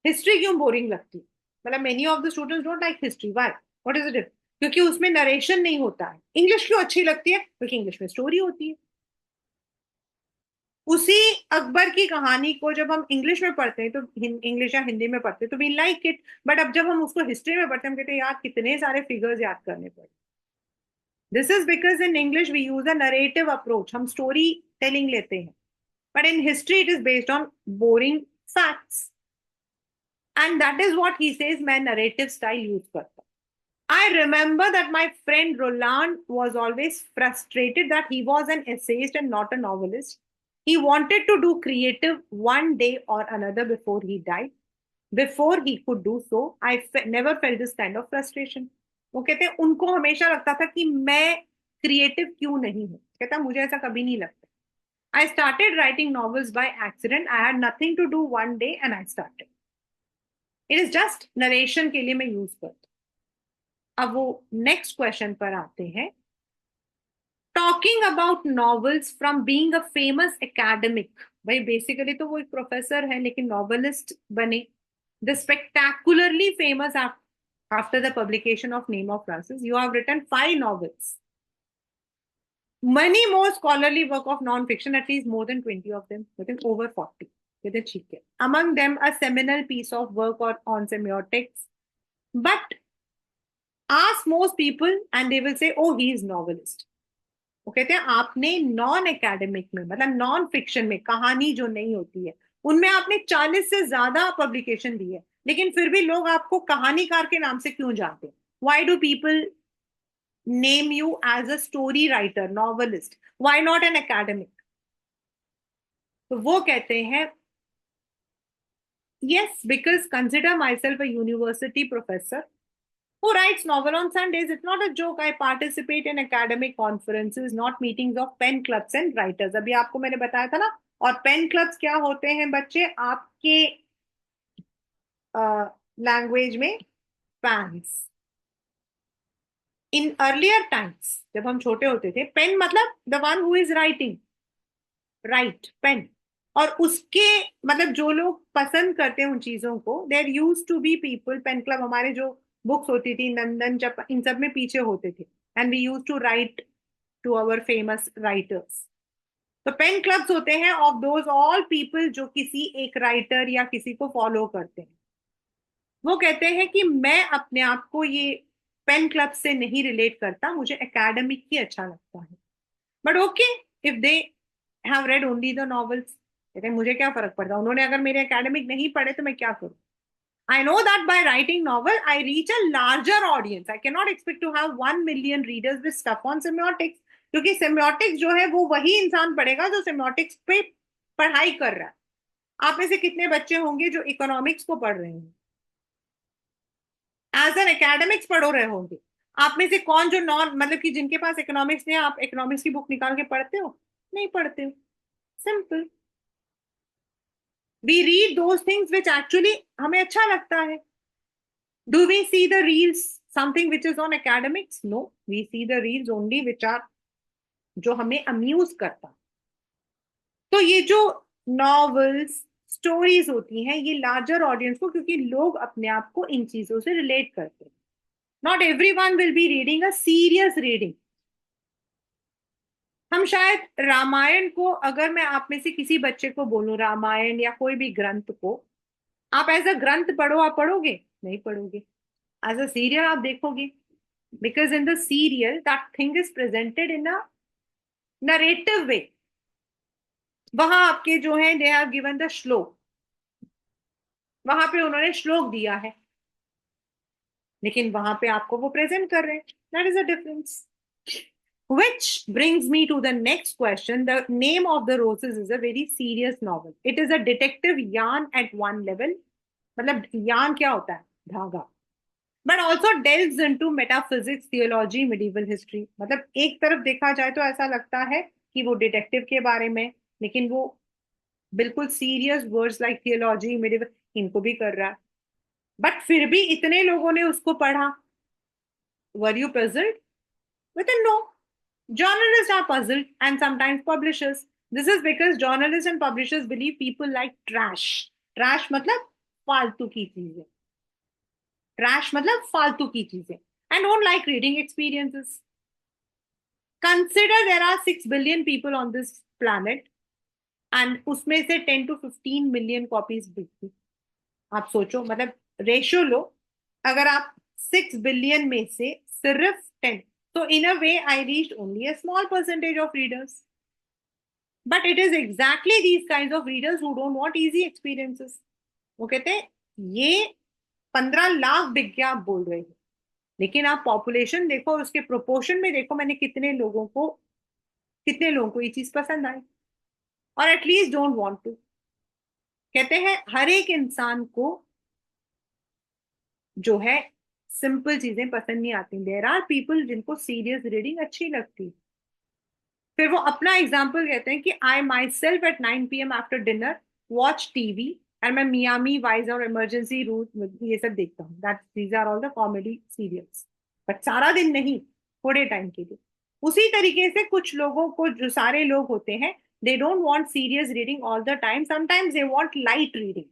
हिस्ट्री क्यों बोरिंग लगती, मतलब many of the students don't like history, why, what is it? क्योंकि उसमें नरेशन नहीं होता है। इंग्लिश क्यों अच्छी लगती है? क्योंकि इंग्लिश में स्टोरी होती है। उसी अकबर की कहानी को जब हम इंग्लिश में पढ़ते हैं, तो इंग्लिश या हिंदी में पढ़ते हैं तो वी लाइक इट, बट अब जब हम उसको हिस्ट्री में पढ़ते हैं हम कहते हैं यार कितने सारे फिगर्स याद करने पड़े। This is because in English we use a narrative approach, हम स्टोरी टेलिंग लेते हैं, but in history it is based on boring facts, and that is what he says, मैं नरेटिव स्टाइल यूज करता हूं। I remember that my friend Roland was always frustrated that he was an essayist and not a novelist. He wanted to do creative one day or another before he died. Before he could do so, never felt this kind of frustration. वो कहते हैं उनको हमेशा लगता था कि मैं creative क्यों नहीं हूँ, कहता मुझे ऐसा कभी नहीं लगता। I started writing novels by accident. I had nothing to do one day and I started. It is just narration के लिए मैं यूज करता हूँ। अब वो नेक्स्ट क्वेश्चन पर आते हैं। Talking about novels from being a famous academic, भाई बेसिकली तो वो एक प्रोफेसर है लेकिन नॉवेलिस्ट बने। The spectacularly famous after the publication of name of Francis, you have written 5 novels, many more scholarly work of non-fiction, at least more than 20 of them, within over 40, within ठीक है, among them a seminal piece of work on semiotics. But ask most people and they will say oh he is novelist। वो कहते हैं आपने non academic में, मतलब non fiction में, कहानी जो नहीं होती है उनमें आपने 40 से ज्यादा पब्लिकेशन दी है, लेकिन फिर भी लोग आपको कहानीकार के नाम से क्यों जानते हैं? Why do people name you as a story writer, novelist, why not an academic? तो वो कहते हैं yes, because consider myself a university professor who writes novel on Sundays. It's not a joke. I participate in academic conferences, not meetings of pen clubs and writers. अभी आपको मैंने बताया था ना। और पेन क्लब्स क्या होते हैं बच्चे आपके लैंग्वेज में? फैंस। इन अर्लियर टाइम्स जब हम छोटे होते थे, पेन मतलब the one who is writing, right, pen. और उसके मतलब जो लोग पसंद करते हैं उन चीजों को, there used to be people, pen club हमारे जो बुक्स होती थी नंदन जब इन सब में पीछे होते थे, and we use to write to our famous writers. तो पेन क्लब्स होते हैं ऑफ दोज ऑल पीपल जो किसी एक राइटर या किसी को फॉलो करते हैं। वो कहते हैं कि मैं अपने आप को ये पेन क्लब से नहीं रिलेट करता, मुझे एकेडमिक ही अच्छा लगता है। But okay, if they have read only the novels, कहते हैं मुझे क्या फर्क पड़ता, उन्होंने अगर मेरे एकेडमिक नहीं पढ़े तो मैं क्या करूं? I know that by writing novel I reach a larger audience, I can not expect to have 1 million readers with stuff on semiotics, क्योंकि सेमियोटिक्स जो है वो वही इंसान पढ़ेगा जो सेमियोटिक्स पे पढ़ाई कर रहा है। आप में से कितने बच्चे होंगे जो इकोनॉमिक्स को पढ़ रहे हैं, एज एन एकेडमिक्स पढ़ो रहे होंगे? आप में से कौन जो नॉन मतलब कि जिनके पास इकोनॉमिक्स नहीं है, आप इकोनॉमिक्स की बुक निकाल के पढ़ते हो? नहीं पढ़ते हो। Simple. We read those things which actually हमें अच्छा लगता है। Do we see the reels something which is on academics? No, we see the reels only which are जो हमें अम्यूज करता। तो ये जो नॉवेल्स स्टोरीज होती हैं ये लार्जर ऑडियंस को, क्योंकि लोग अपने आप को इन चीजों से रिलेट करते हैं। Not every one will be reading a serious reading. हम शायद रामायण को, अगर मैं आप में से किसी बच्चे को बोलूं रामायण या कोई भी ग्रंथ को, आप एज अ ग्रंथ पढ़ो, आप पढ़ोगे? नहीं पढ़ोगे। एज अ सीरियल आप देखोगे, because in the serial that thing is presented in a narrative way. वहां आपके जो है दे हैव गिवन द श्लोक, वहां पे उन्होंने श्लोक दिया है, लेकिन वहां पे आपको वो प्रेजेंट कर रहे हैं। That is a difference. Which brings me to the next question. The Name of the Roses is a very serious novel. It is a detective yarn at one level. मतलब yarn क्या होता है? धागा। But also delves into metaphysics, theology, medieval history. मतलब एक तरफ देखा जाए तो ऐसा लगता है कि वो डिटेक्टिव के बारे में, लेकिन वो बिल्कुल serious words like theology, medieval इनको भी कर रहा है। बट फिर भी इतने लोगों ने उसको पढ़ा। Were you puzzled? With a no. Journalists are puzzled and sometimes publishers. This is because journalists and publishers believe people like trash. Trash मतलब फालतू की चीजें। Trash मतलब फालतू की चीजें। And don't like reading experiences. Consider there are 6 billion people on this planet and उसमें से 10 to 15 million copies बिकती। आप सोचो, मतलब रेशियो लो। अगर आप 6 बिलियन में से सिर्फ 10, तो in a way I reached only a small percentage of readers. But it is exactly these kind of readers who don't want easy experiences. वो कहते हैं ये 15 लाख बिक गया, आप बोल रहे हो, लेकिन आप पॉपुलेशन देखो, उसके प्रोपोर्शन में देखो, मैंने कितने लोगों को ये चीज पसंद आई, और एटलीस्ट डोंट वांट टू। कहते हैं हर एक इंसान को जो है सिंपल चीजें पसंद नहीं आती। देयर आर पीपल जिनको सीरियस रीडिंग अच्छी लगती। फिर वो अपना एग्जाम्पल कहते हैं कि I my self at 9 PM after dinner watch TV, and मैं मियामी वाइज और इमरजेंसी रूट ये सब देखता हूँ। That these are all the comedy serials. But सारा दिन नहीं, थोड़े टाइम के लिए। उसी तरीके से कुछ लोगों को, जो सारे लोग होते हैं, they don't want serious reading all the time, sometimes they want light reading.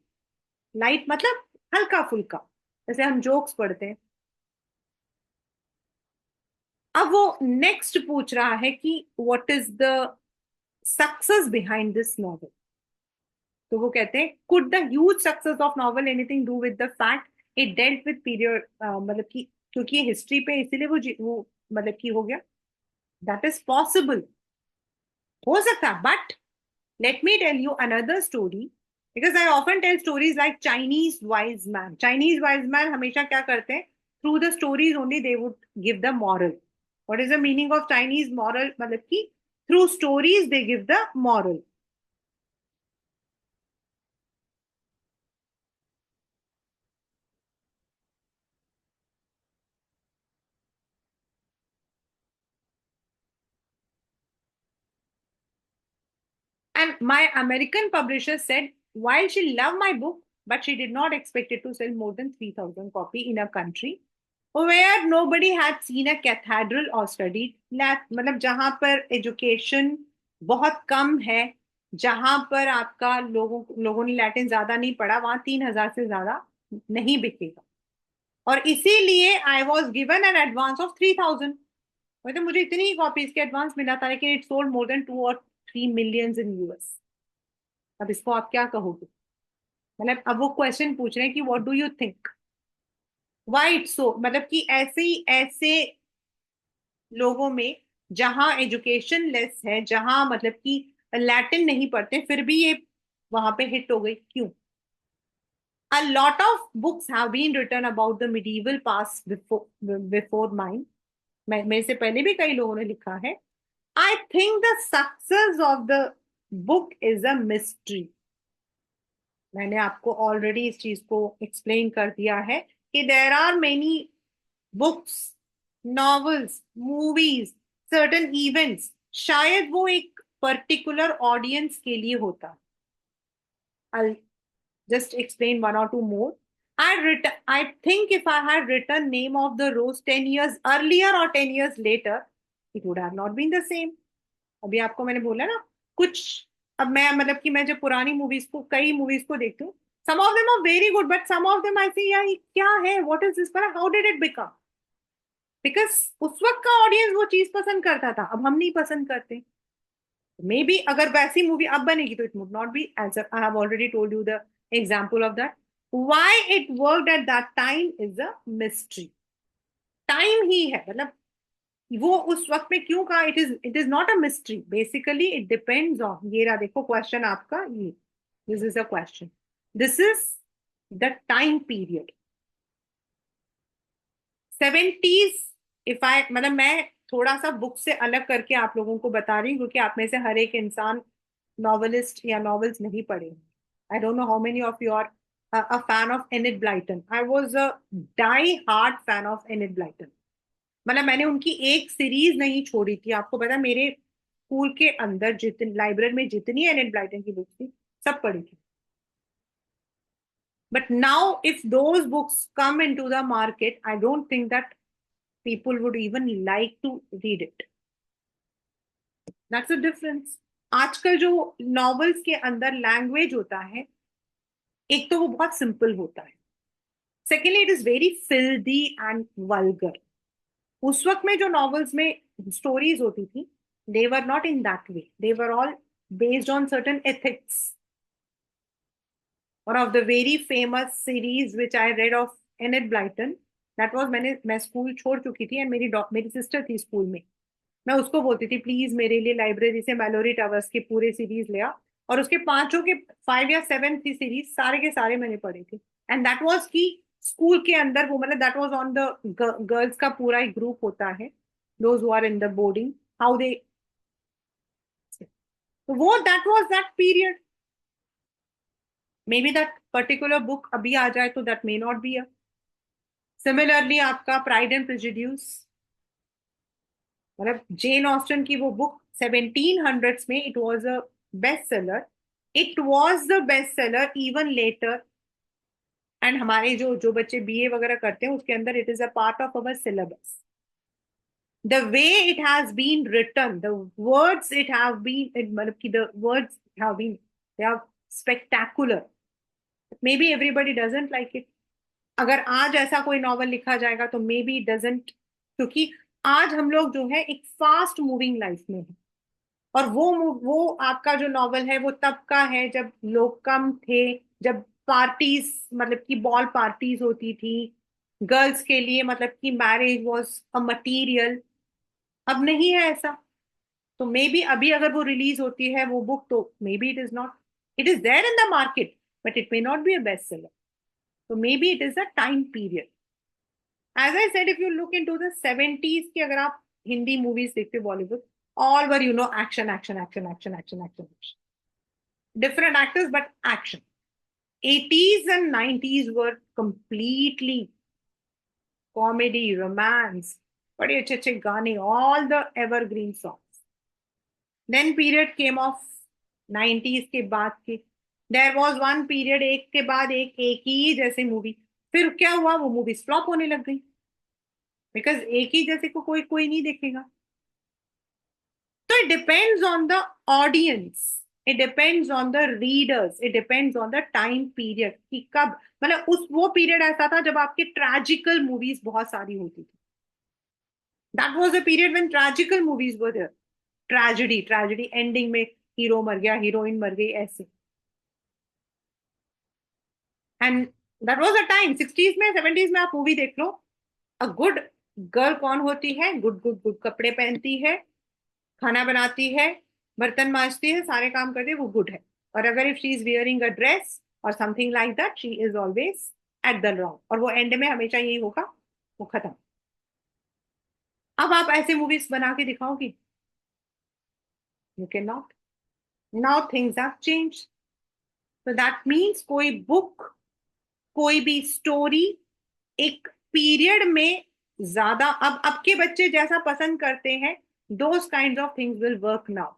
Light मतलब हल्का फुल्का, जैसे हम जोक्स पढ़ते हैं। अब वो नेक्स्ट पूछ रहा है कि what is the success behind this novel. तो वो कहते हैं could the huge success of novel anything do with the fact it dealt with period, मतलब कि क्योंकि ये हिस्ट्री पे इसीलिए वो मतलब कि हो गया। दैट इज पॉसिबल, हो सकता है। But let me tell you another story, because I often tell stories like Chinese wise man. Chinese wise man हमेशा क्या करते हैं? Through the stories only they would give the moral. What is the meaning of Chinese moral? मतलब कि through stories they give the moral. And my American publisher said, while she loved my book, but she did not expect it to sell more than 3,000 copy in a country where nobody had seen a cathedral or studied Lat. मतलब जहां पर education बहुत कम है, जहां पर आपका लोगों ने लैटिन ज्यादा नहीं पढ़ा, वहां 3,000 से ज्यादा नहीं बिकेगा। और इसीलिए I was given an advance of 3,000। मतलब मुझे इतनी ही कॉपीज के एडवांस मिला था, लेकिन it sold more than 2 or 3 millions in US. अब इसको आप क्या कहोगे? मतलब अब वो क्वेश्चन पूछ रहे हैं कि what do you think, why it's so. मतलब कि ऐसे ही ऐसे लोगों में, जहां एजुकेशन लेस है, जहां मतलब कि लैटिन नहीं पढ़ते, फिर भी ये वहां पे हिट हो गई, क्यों? A lot of books have been written about the medieval past before mine. मेरे से पहले भी कई लोगों ने लिखा है। I think the success of the book is a mystery. मैंने आपको ऑलरेडी इस चीज को एक्सप्लेन कर दिया है कि there are many books, novels, movies, certain events, शायद वो एक पर्टिकुलर ऑडियंस के लिए होता। आई just explain one or two more. I think if I had written Name of the Rose 10 years earlier or 10 years later, it would have not been the same. अभी आपको मैंने बोला ना कुछ। अब मैं मतलब कि मैं जब पुरानी मूवीज को, कई मूवीज को देखती हूँ, some of them are very good, but some of them I see यार ये क्या है, what is this, पर how did it become? Because उस वक्त का ऑडियंस वो चीज पसंद करता था, अब हम नहीं पसंद करते। मे बी अगर वैसी मूवी अब बनेगी तो it would not be as I have already told you the example of that. Why it worked at that time is a mystery. Time ही है, मतलब वो उस वक्त में क्यों कहा, it is not a mystery, basically it depends on, ये रहा देखो क्वेश्चन आपका, ये this is a question, this is the time period seventies. If I, मतलब मैं थोड़ा सा बुक से अलग करके आप लोगों को बता रही हूँ, क्योंकि आप में से हर एक इंसान नॉवेलिस्ट या नॉवेल्स नहीं पढ़े। I don't know how many of you are a fan of Enid Blyton. I was a die-hard fan of Enid Blyton. मतलब मैंने उनकी एक सीरीज नहीं छोड़ी थी। आपको पता है, मेरे स्कूल के अंदर जितनी लाइब्रेरी में जितनी एनेट ब्लाइटन की बुक्स थी, सब पढ़ी थी। But now if those books come in to the market, I don't think that people would even like to read it. That's a difference. आजकल जो नॉवेल्स के अंदर लैंग्वेज होता है, एक तो वो बहुत सिंपल होता है, secondly it is very filthy and vulgar. उस वक्त में जो नॉवेल्स में स्टोरीज होती थी, they were not in that way, they were all based on certain ethics. One of the very famous series which I read of Enid Blyton, that was, मैं school छोड़ चुकी थी एंड मेरी sister थी school में, मैं उसको बोलती थी प्लीज मेरे लिए लाइब्रेरी से मैलोरी टावर्स के पूरे सीरीज ले आ, और उसके पांचों के 5 या 7 थी सीरीज, सारे के सारे मैंने पढ़े थे। एंड दैट वाज की स्कूल के अंदर वो, मतलब that was on the girls का पूरा एक ग्रुप होता है, those who are in the boarding, how they, वो that was that period. May be that particular book अभी आ जाए तो that may not be a. Similarly आपका प्राइड एंड प्रेजुडियूस, मतलब जेन ऑस्टन की वो बुक 1700s में, it was a best seller, it was the best seller even later. एंड हमारे जो जो बच्चे बीए वगैरह करते हैं उसके अंदर it is a part of our syllabus. The way it has been written, the words it have been, मतलब की the words have been, they are spectacular. Maybe everybody doesn't like it. अगर आज ऐसा कोई novel लिखा जाएगा तो may B doesn't, क्योंकि आज हम लोग जो है एक फास्ट मूविंग लाइफ में है। और वो आपका जो नॉवल है वो तब का है जब लोग कम थे, जब पार्टीज, मतलब कि बॉल पार्टीज होती थी गर्ल्स के लिए, मतलब कि मैरिज वॉज अ मटीरियल। अब नहीं है ऐसा। तो मे बी अभी अगर वो रिलीज होती है वो बुक, तो may be it is not, it is there in the market but it may not be a best seller. तो may be it is a time period. As I said, if you look into the 70s की, अगर आप Hindi movies देखते हो Bollywood, all were you know action action action action action action, different actors but action. 80s and 90s were completely comedy, romance, बड़े अच्छे अच्छे गाने, all the evergreen songs. Then period came of 90s के बाद के, there was one period, एक के बाद एक ही जैसे मूवी, फिर क्या हुआ, वो मूवीज फ्लॉप होने लग गई, बिकॉज एक ही जैसे को कोई कोई नहीं देखेगा। तो it depends on the audience, it depends on the readers, it depends on the time period कि कब, मतलब उस वो पीरियड ऐसा था जब आपके ट्रेजिकल मूवीज बहुत सारी होती थी। That was the period when tragical movies were there, tragedy tragedy ending में हीरो मर गया, हीरोइन मर गई, ऐसे। And that was the time, 60s में 70s में आप मूवी देख लो, अ गुड गर्ल कौन होती है, गुड गुड गुड कपड़े पहनती है, खाना बनाती है, बर्तन मांजती है, सारे काम करती है, वो गुड है। और अगर if she is wearing a dress और something like that, she is always at the wrong, और वो एंड में हमेशा यही होगा, वो खत्म। अब आप ऐसे मूवीज बना के दिखाओगी, you can not. Now things have change. तो दैट मीन्स कोई बुक, कोई भी स्टोरी एक पीरियड में ज्यादा, अब के बच्चे जैसा पसंद करते हैं, those kind of things will work now.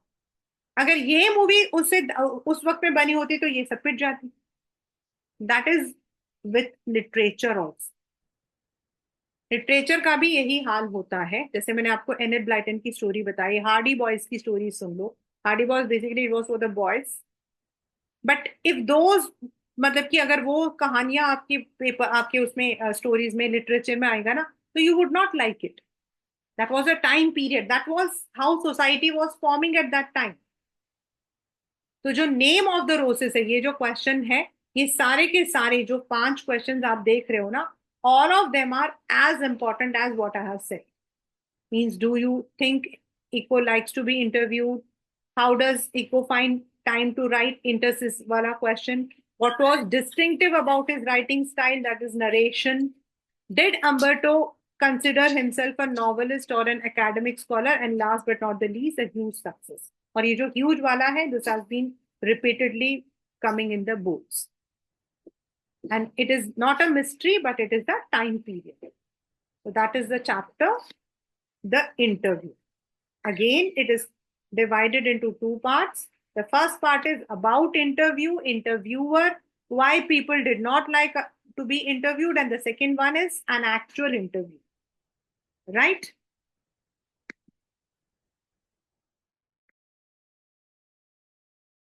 अगर ये मूवी उससे उस वक्त में बनी होती तो ये सब पिट जाती। That is with literature also. Literature का भी यही हाल होता है। जैसे मैंने आपको एनिड ब्लाइटन की स्टोरी बताई, हार्डी बॉयज की story soon low. Hardy boys basically it was for the boys, but if those, मतलब कि अगर वो कहानियां आपके पेपर, आपके उसमें स्टोरीज में, लिटरेचर में आएगा ना, तो you would not like it. That was a time period, that was how society was forming at that time. तो जो नेम ऑफ द रोसेस है, ये जो क्वेश्चन है, ये सारे के सारे जो 5 क्वेश्चंस आप देख रहे हो ना, all of them are as important as what I have said. Means, do you think Eco likes to be interviewed? How does Eco find time to write? Intersys wala question. What was distinctive about his writing style? That is narration. Did Umberto consider himself a novelist or an academic scholar? And last but not the least, a huge success. और ये जो huge वाला है, this has been repeatedly coming in the books. And it is not a mystery, but it is the time period. So that is the chapter, the interview. Again, it is divided into 2 parts. The first part is about interview, interviewer, why people did not like to be interviewed, and the second one is an actual interview. Right?